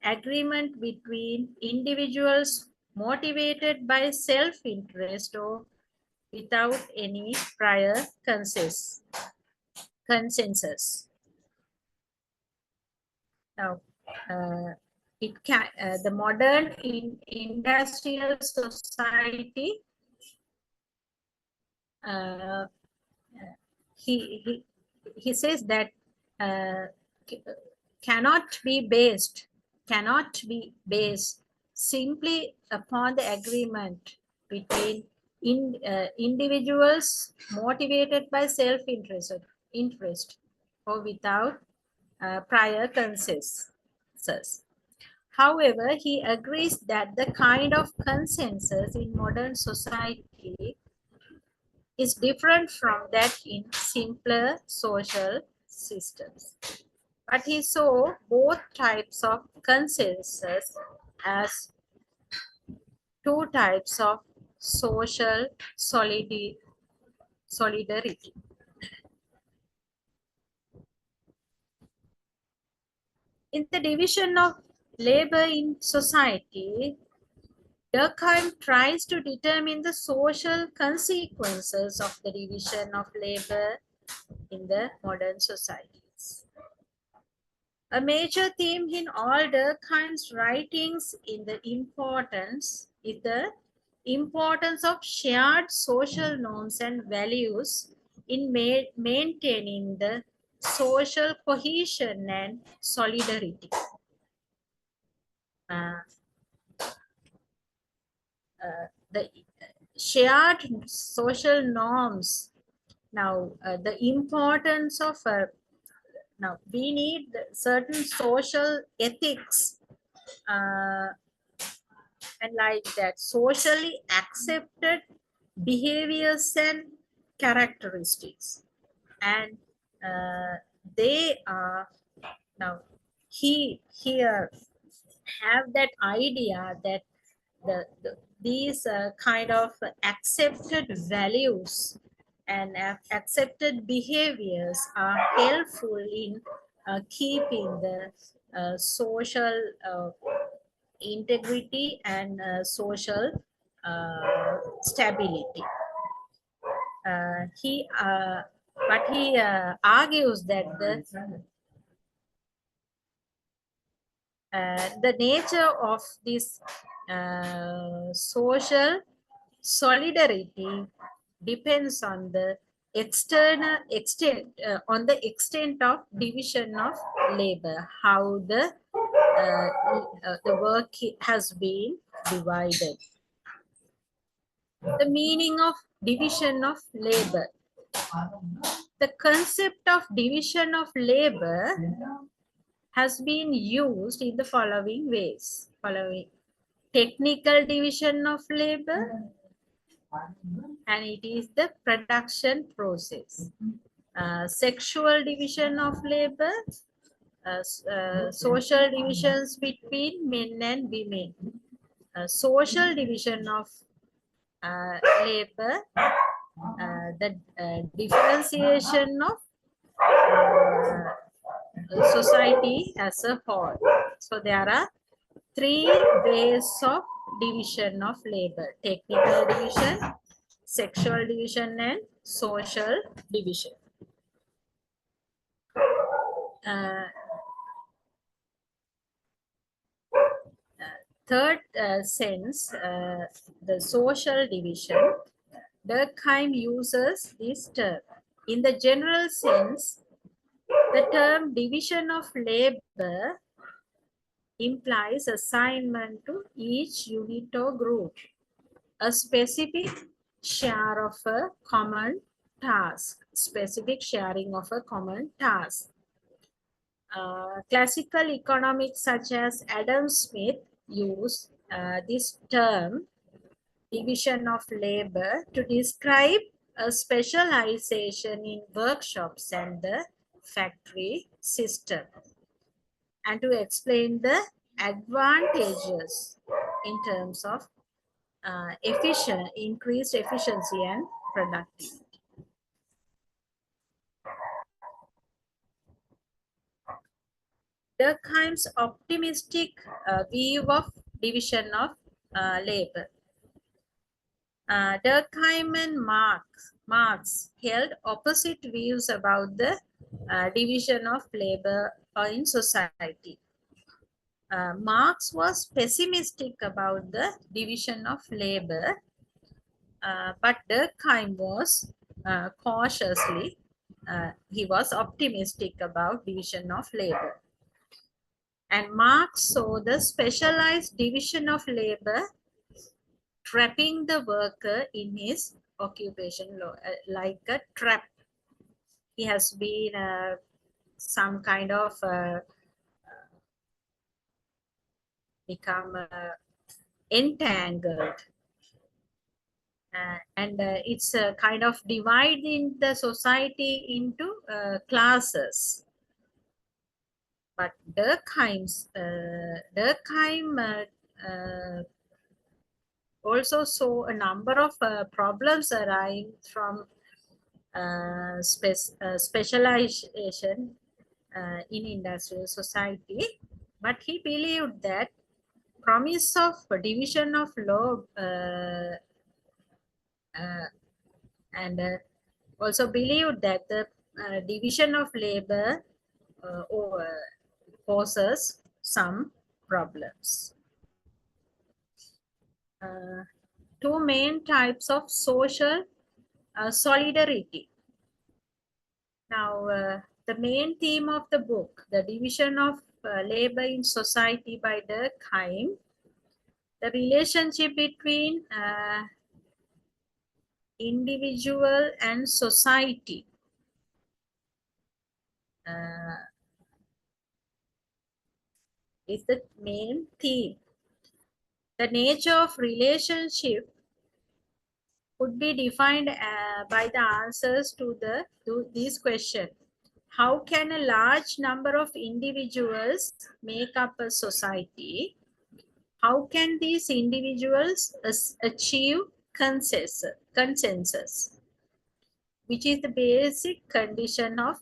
agreement between individuals motivated by self-interest or without any prior consensus. Now, the modern industrial society, he says that cannot be based simply upon the agreement between individuals motivated by self-interest or without prior consensus. However, he agrees that the kind of consensus in modern society is different from that in simpler social systems. But he saw both types of consensus as two types of social solidarity. In the division of labor in society, Durkheim tries to determine the social consequences of the division of labor in the modern societies. A major theme in all Durkheim's writings is the importance of shared social norms and values in maintaining the social cohesion and solidarity. Uh, the shared social norms. Now, the importance of now we need certain social ethics uh, and like that socially accepted behaviors and characteristics, and uh, they are now he here have that idea that these kind of accepted values and accepted behaviors are helpful in keeping the social integrity and social stability. He but he argues that the nature of this social solidarity depends on the extent of division of labor, how the work has been divided. The meaning of division of labor. The concept of division of labor has been used in the following ways. Technical division of labor, and it is the production process. Sexual division of labor, social divisions between men and women, social division of labor, the differentiation of society as a whole. So there are three ways of division of labor: technical division, sexual division, and social division. Uh, Third sense, the social division, Durkheim uses this term. In the general sense, the term division of labor implies assignment to each unit or group a specific share of a common task, specific sharing of a common task. Classical economics such as Adam Smith use this term division of labor to describe a specialization in workshops and the factory system, and to explain the advantages in terms of increased efficiency and productivity. Durkheim's optimistic view of division of labor. Durkheim and Marx held opposite views about the division of labor in society. Marx was pessimistic about the division of labor, but Durkheim was he was optimistic about division of labor. And Marx saw the specialized division of labor trapping the worker in his occupation like a trap. He has been some kind of become entangled, and it's kind of dividing the society into classes. But Durkheim also saw a number of problems arising from specialization in industrial society. But he believed that promise of division of law uh, and also believed that the division of labor poses some problems. Uh, Two main types of social solidarity. Now, the main theme of the book, The Division of Labor in Society by Durkheim, the relationship between individual and society uh, is the main theme. The nature of relationship could be defined by the answers to this question. How can a large number of individuals make up a society? How can these individuals achieve consensus, which is the basic condition of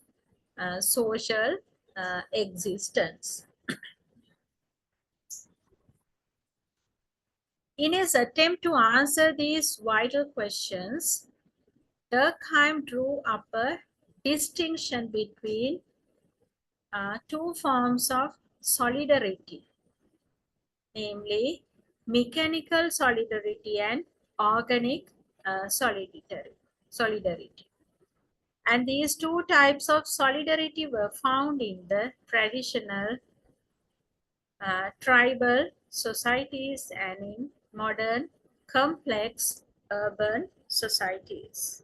social existence? In his attempt to answer these vital questions, Durkheim drew up a distinction between two forms of solidarity, namely mechanical solidarity and organic solidarity. And these two types of solidarity were found in the traditional tribal societies and in modern complex urban societies.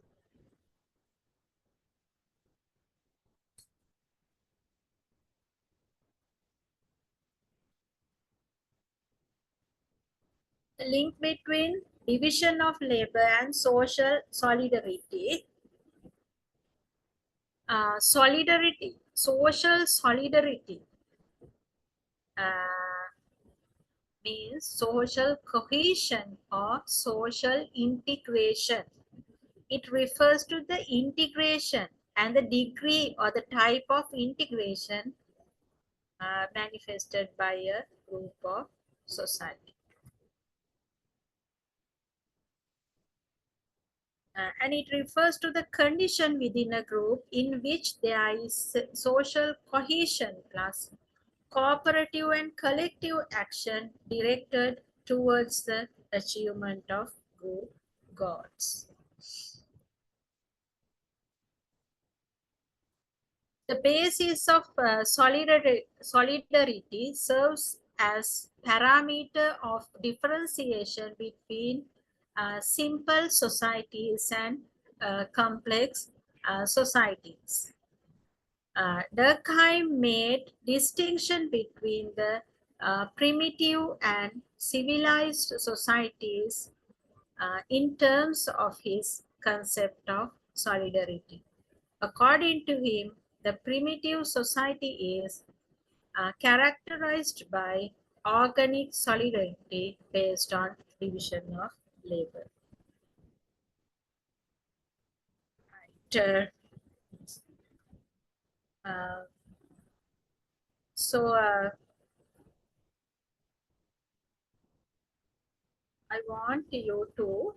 The link between division of labor and social solidarity. Social solidarity uh, means social cohesion or social integration. It refers to the integration and the degree or the type of integration manifested by a group of society. And it refers to the condition within a group in which there is social cohesion plus cooperative and collective action directed towards the achievement of group goals. The basis of solidarity serves as parameter of differentiation between simple societies and complex societies. Durkheim made distinction between the primitive and civilized societies in terms of his concept of solidarity. According to him, the primitive society is characterized by organic solidarity based on division of labor. Right. Uh, so I want you to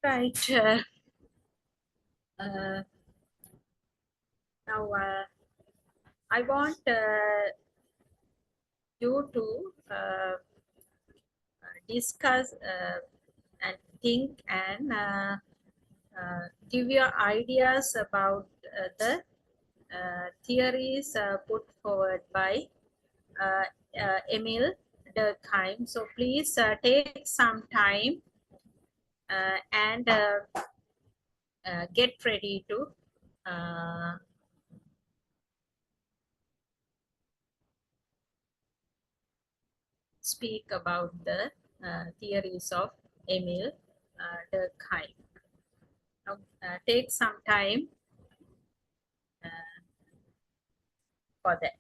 Right. Uh, now, I want you to discuss and think and give your ideas about the theories put forward by uh, Emil Durkheim. So please take some time and get ready to uh, speak about the theories of Emil Durkheim. Now, take some time for that.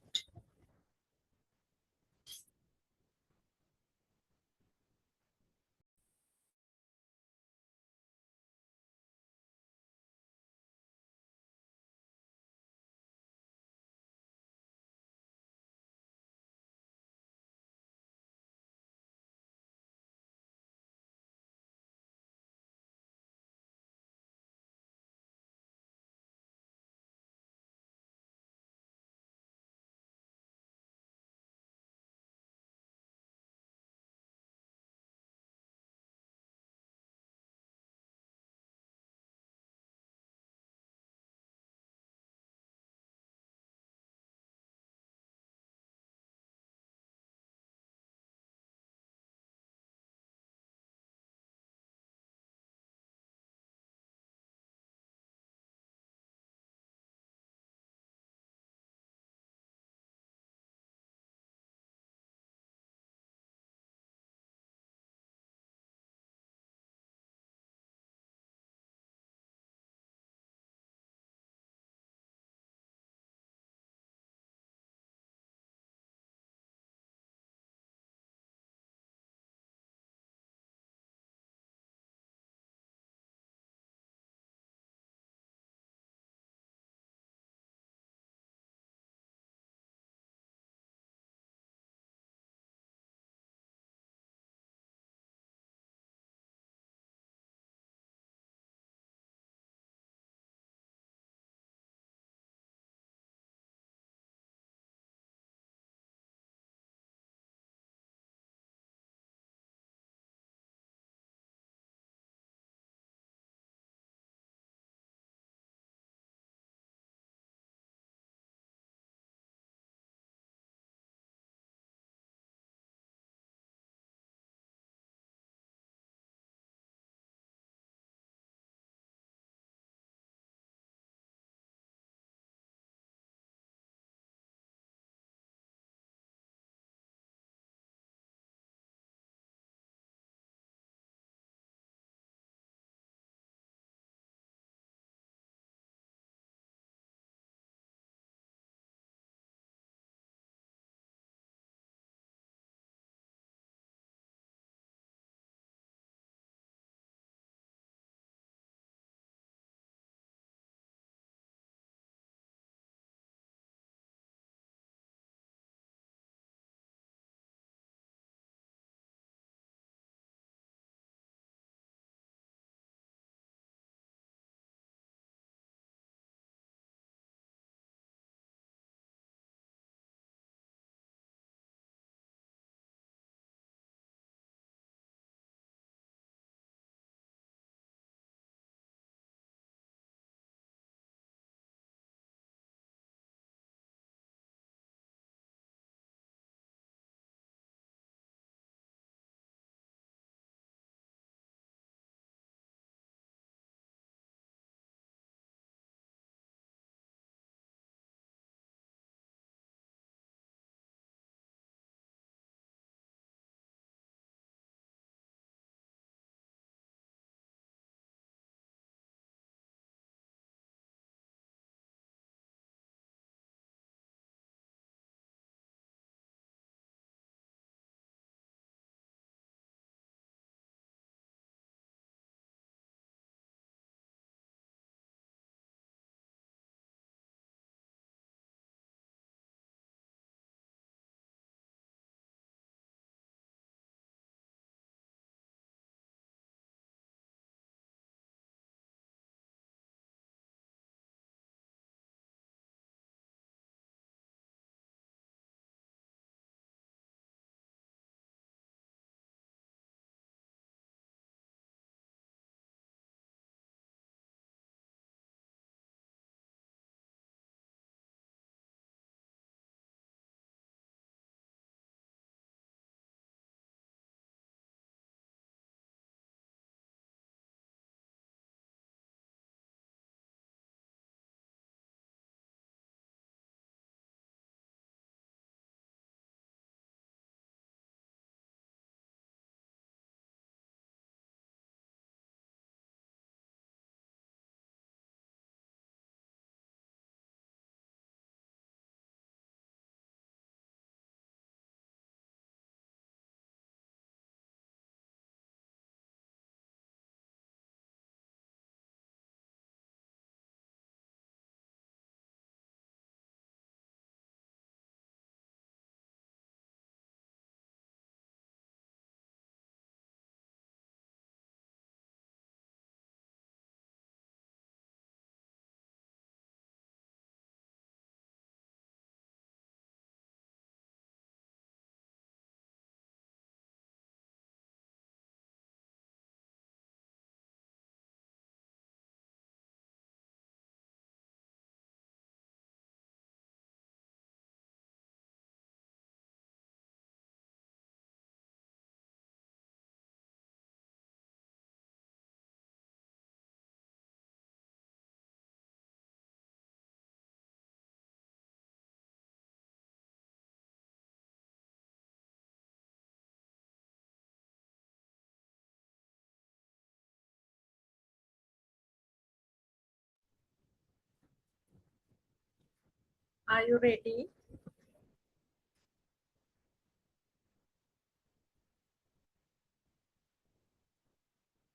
Are you ready?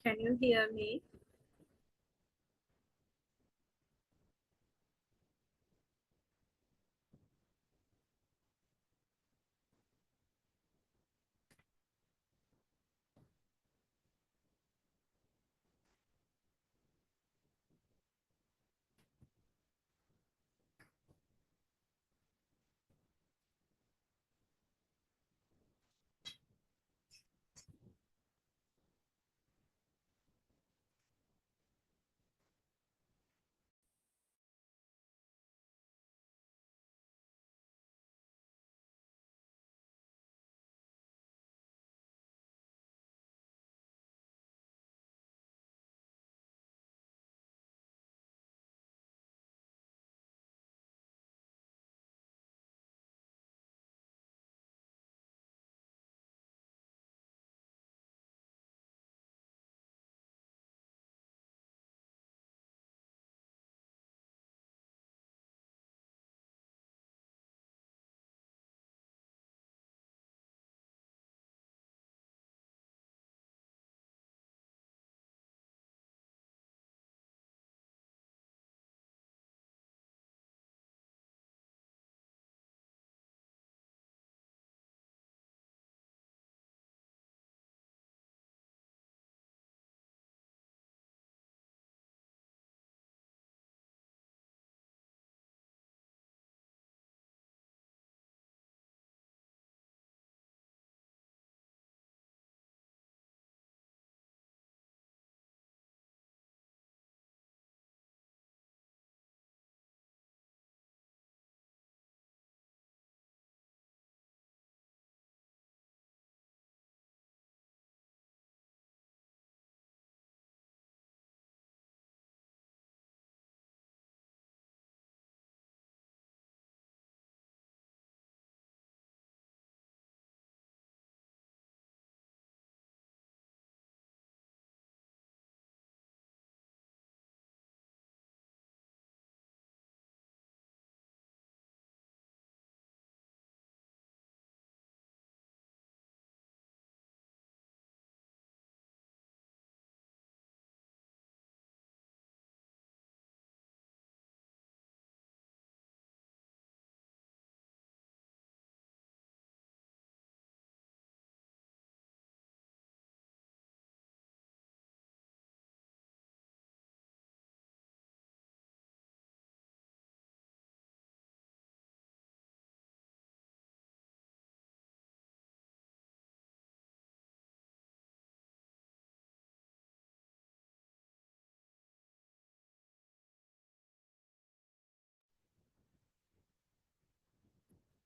Can you hear me?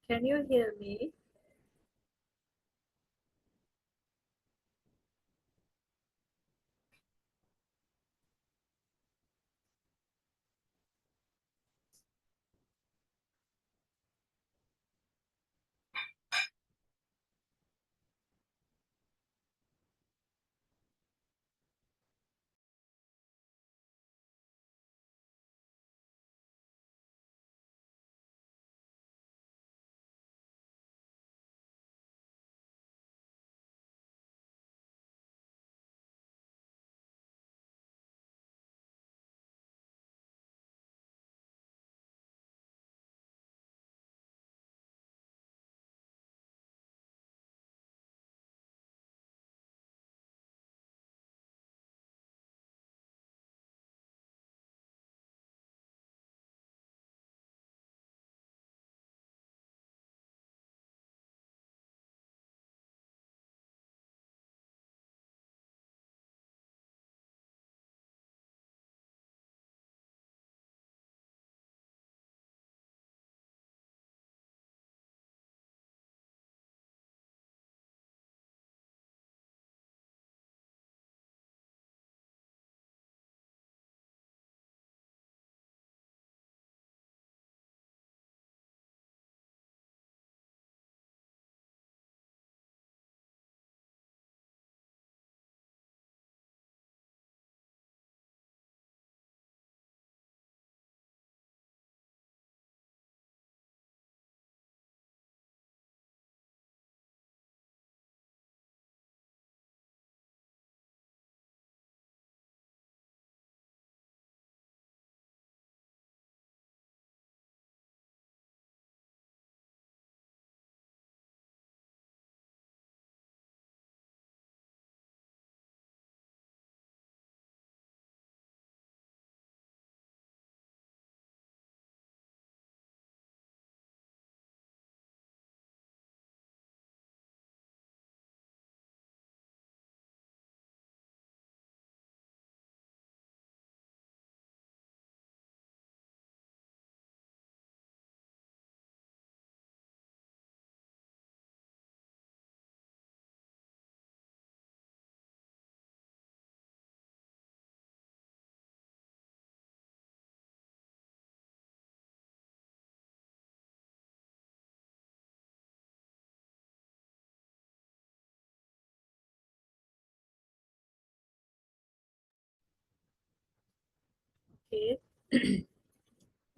Can you hear me?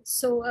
So,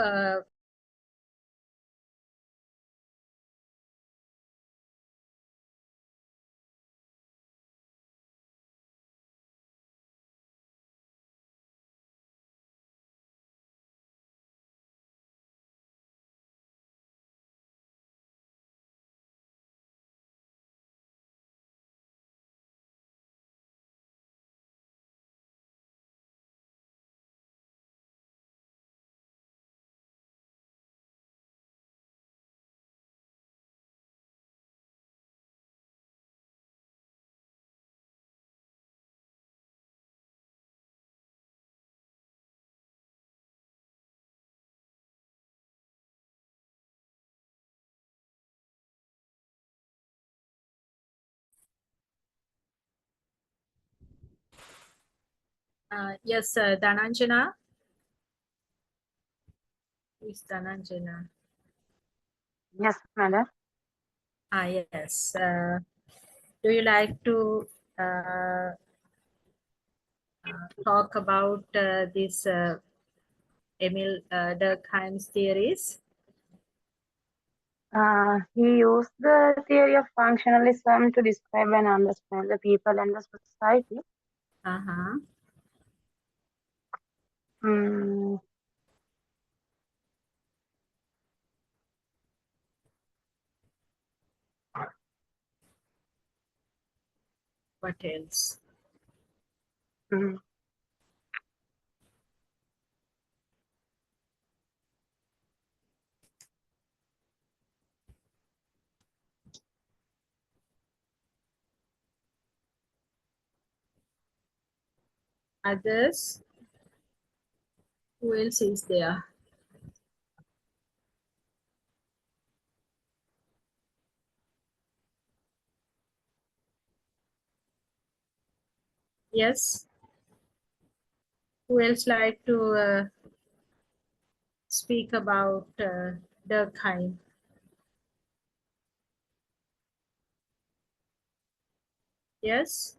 yes, Dhananjana. Who is Dhananjana? Yes, madam. Yes. Do you like to talk about this Emil Durkheim's theories? He used the theory of functionalism to describe and understand the people and the society. Uh-huh. Mm, What else? mm. Others? Who else is there? Yes. Who else like to speak about Durkheim? Yes.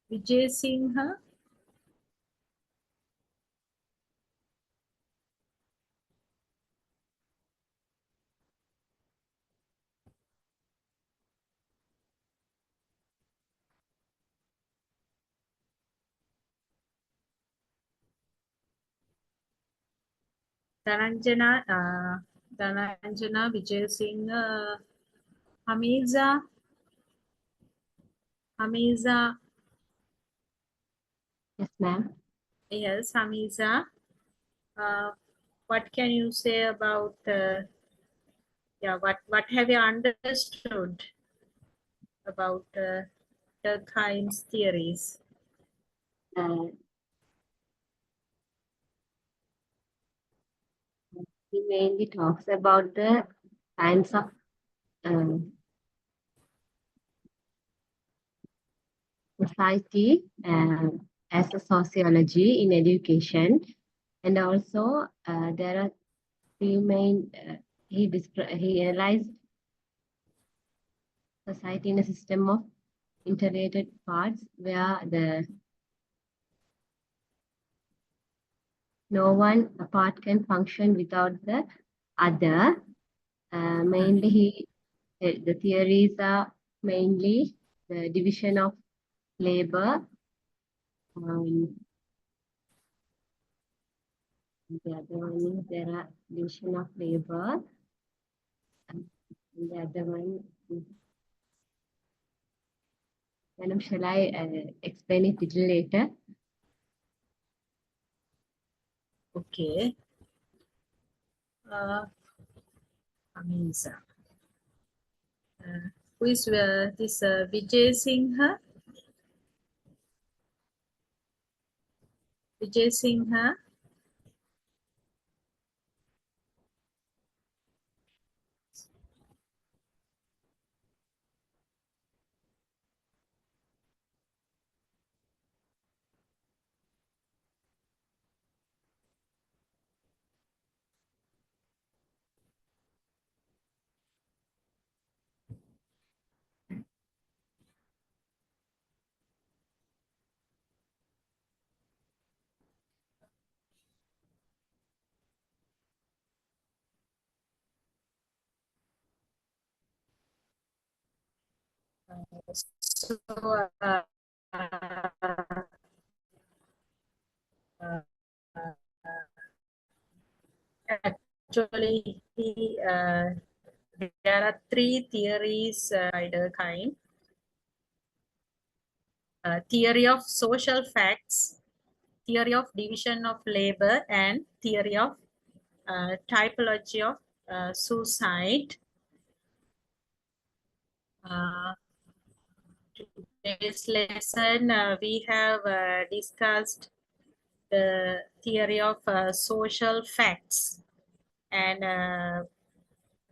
Vijay Singha. Dhananjana, Vijay Singh, Hamiza, Hamiza, Yes, ma'am. yes, Hamiza. Uh, what can you say about yeah? What have you understood about Durkheim's theories? Uh, he mainly talks about the kinds of um, society as a sociology in education, and also there are three main. He analyzed society in a system of interrelated parts where the no one part can function without the other. Mainly, the theories are mainly the division of labor. The other one is there are division of labor. And the other one is, Madam, shall I explain it a little later? Okay. Hamiza. Who is this Vijay Singha? Vijay Singha. So actually, there are three theories by the kind. Theory of social facts, theory of division of labor, and theory of typology of suicide. Today's lesson, we have discussed the theory of social facts, and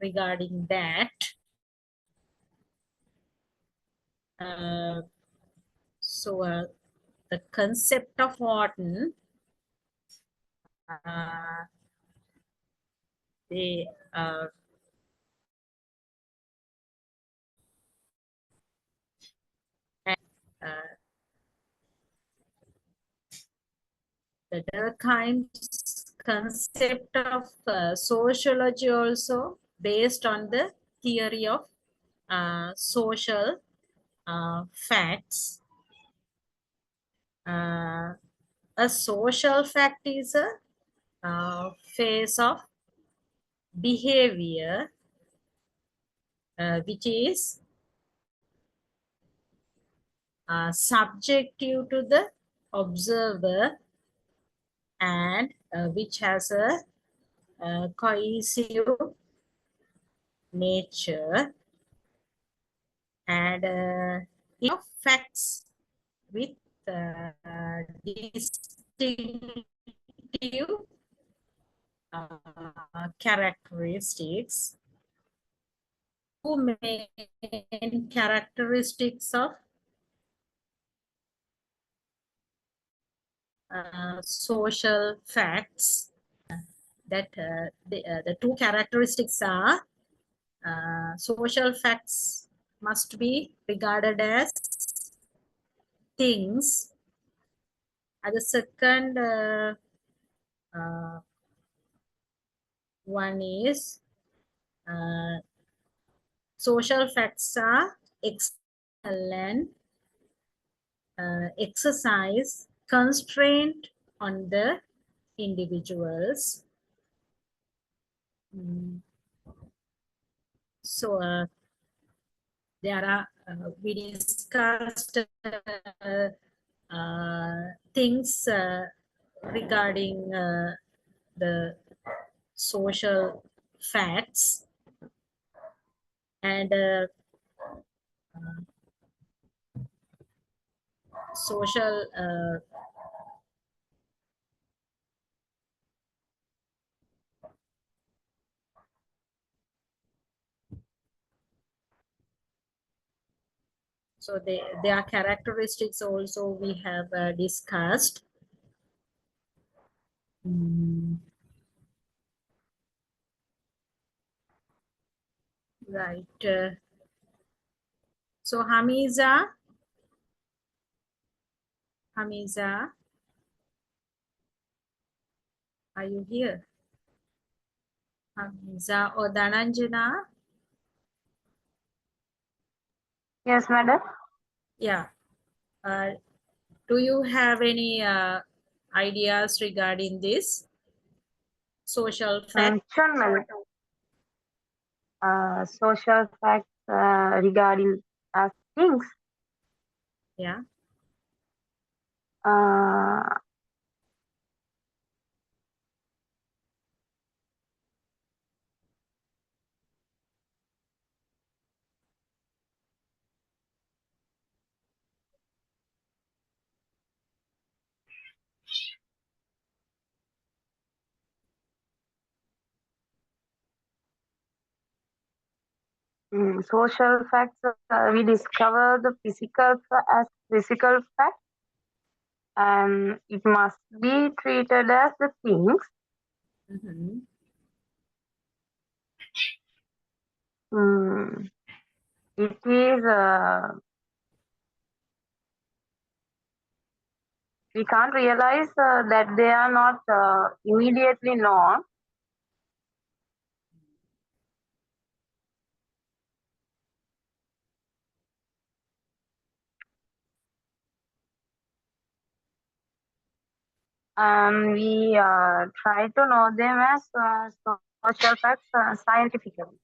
regarding that, so the concept of Orton, they uh, the Durkheim's concept of sociology also based on the theory of social facts. A social fact is a phase of behavior which is subjective to the observer and which has a cohesive nature and of facts with distinctive characteristics. Two main characteristics of social facts, that the two characteristics are social facts must be regarded as things, and the second one is social facts are external and exercise constraint on the individuals. So there are we discussed things regarding the social facts, and social so their characteristics also we have discussed. Right. So Hamiza, are you here? Hamiza or Dhananjana? Yes, madam. Yeah. Do you have any ideas regarding this social fact? Sure, madam. Social facts regarding things. Yeah. Social facts, we discover the as physical fact, and it must be treated as the things. It is we can't realize that they are not immediately known. and we try to know them as social facts scientifically.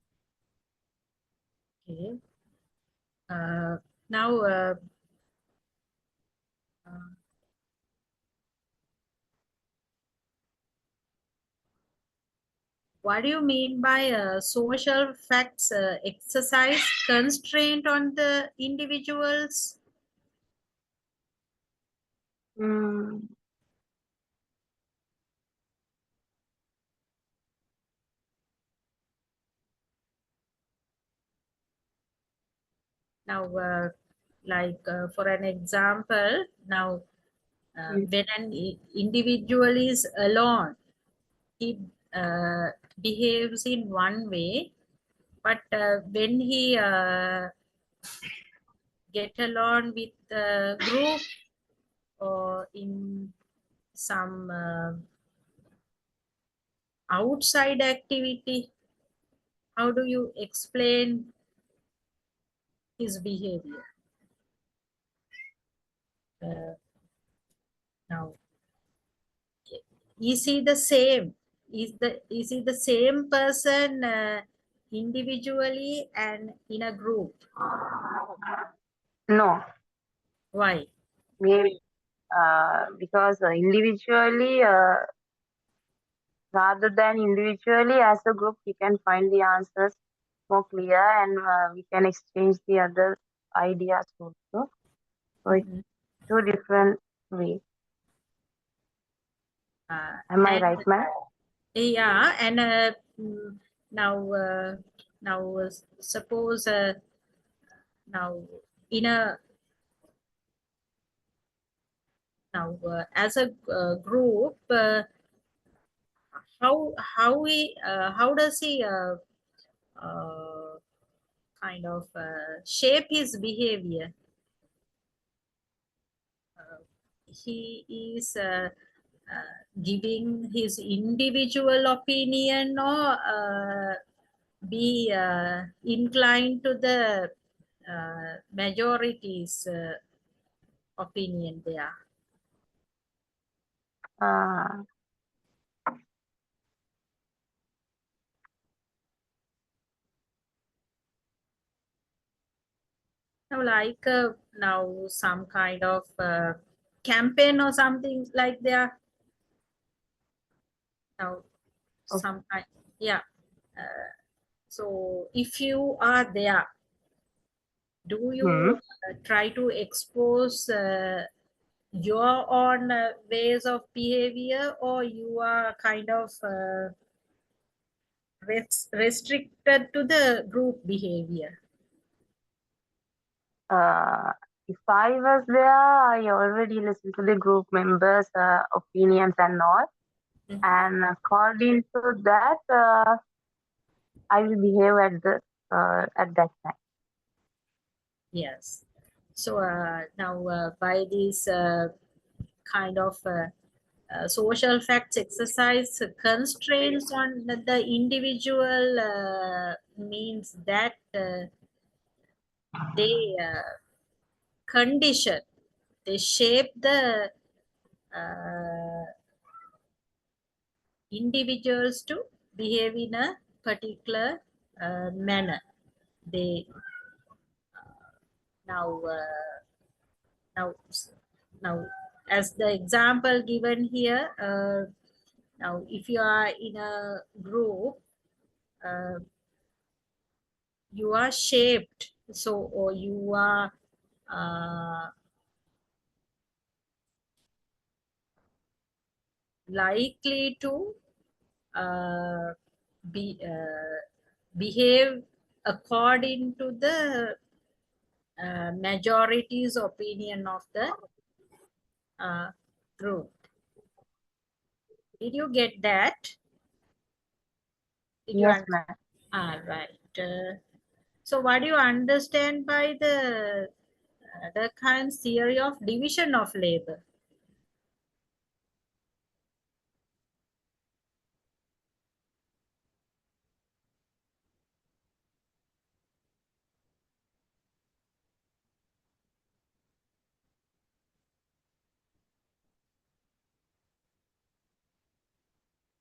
Okay. Now, uh, what do you mean by social facts exercise constraint on the individuals? Mm, Now, like for an example, now mm, when an individual is alone, he behaves in one way, but when he get along with the group or in some outside activity, how do you explain his behavior? Uh, now, is he the same? Is he the same person individually and in a group? no, Why? maybe because individually, rather than individually, as a group, we can find the answers more clear, and we can exchange the other ideas also. So it's Mhm. two different ways. Am I And right, ma'am? yeah, and now now suppose now in a now as a group, how does he uh, kind of shape his behavior? He is giving his individual opinion or be inclined to the majority's opinion there. Uh, Now, like now some kind of campaign or something like there. Now, some kind, yeah. So if you are there, do hmm. you try to expose your own ways of behavior, or you are kind of restricted to the group behavior? Uh, if I was there, I already listened to the group members' opinions and all, Mhm. and according to that, I will behave at that time. Yes. So now by this kind of social facts exercise constraints on the individual means that they condition, they shape the uh, individuals to behave in a particular manner. They now now now as the example given here, now if you are in a group, uh, you are shaped, so or you are uh, likely to uh, behave according to the majority's opinion of the uh, group. Did you get that? Did you Yes, understand? ma'am. Ah, right. So what do you understand by the Khan's theory of division of labor?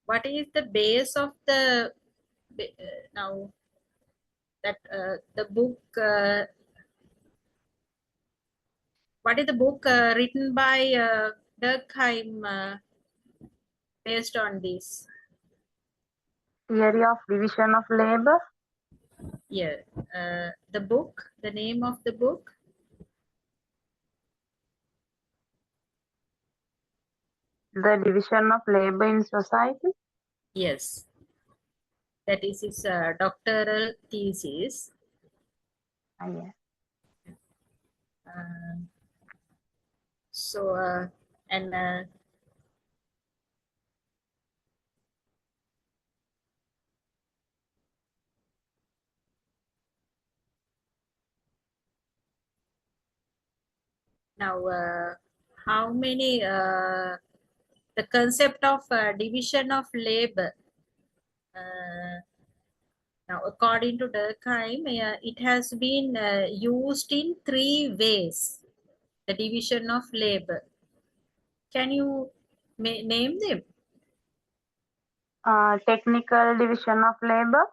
what is the base of the now that the book? What is the book written by Durkheim based on this? Theory of division of labor. Yeah, the book, the name of the book. The division of labor in society. Yes, that is his doctoral thesis. Yes. So, and now, how many, the concept of division of labor, now according to Durkheim, it has been used in 3 ways, the division of labor. Can you name them? Technical division of labor.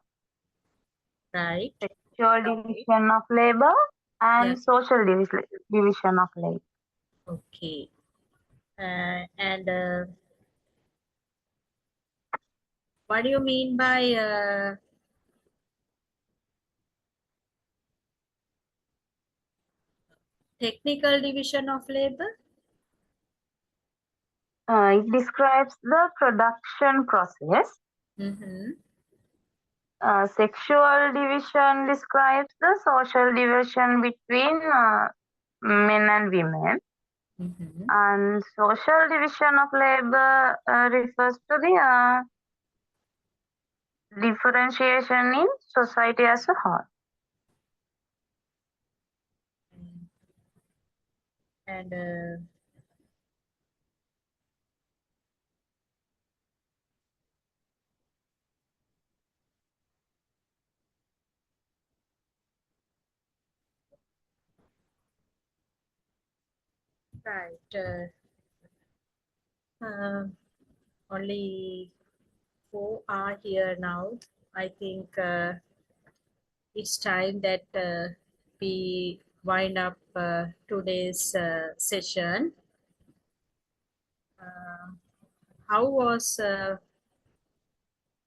Right. Sexual division of labor and Yes. social division of labor. Okay. And what do you mean by technical division of labor? It describes the production process. Mm-hmm. Sexual division describes the social division between men and women. Mm-hmm. And social division of labor refers to the differentiation in society as a whole. And right. Only 4 are here now. I think it's time that we wind up today's session. How was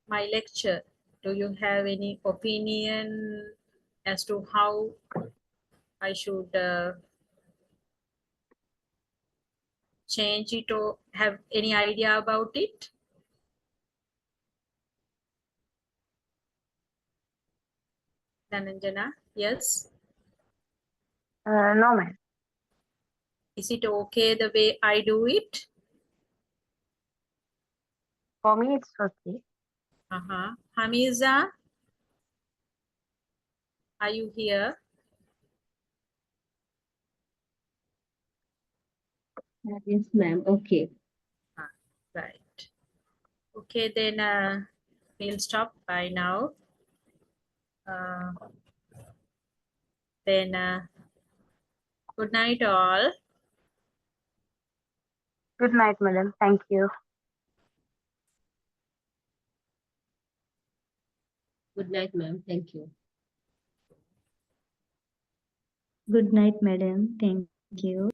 my lecture? Do you have any opinion as to how I should change it, or have any idea about it? Dhananjana, yes? No, ma'am. Is it okay the way I do it? For me, it's okay. Hamiza, are you here? Yes, ma'am. Okay. Right. Okay, then we'll stop by now. Then good night all. Good night, madam. Thank you. Good night, ma'am. Thank you. Good night, madam. Thank you.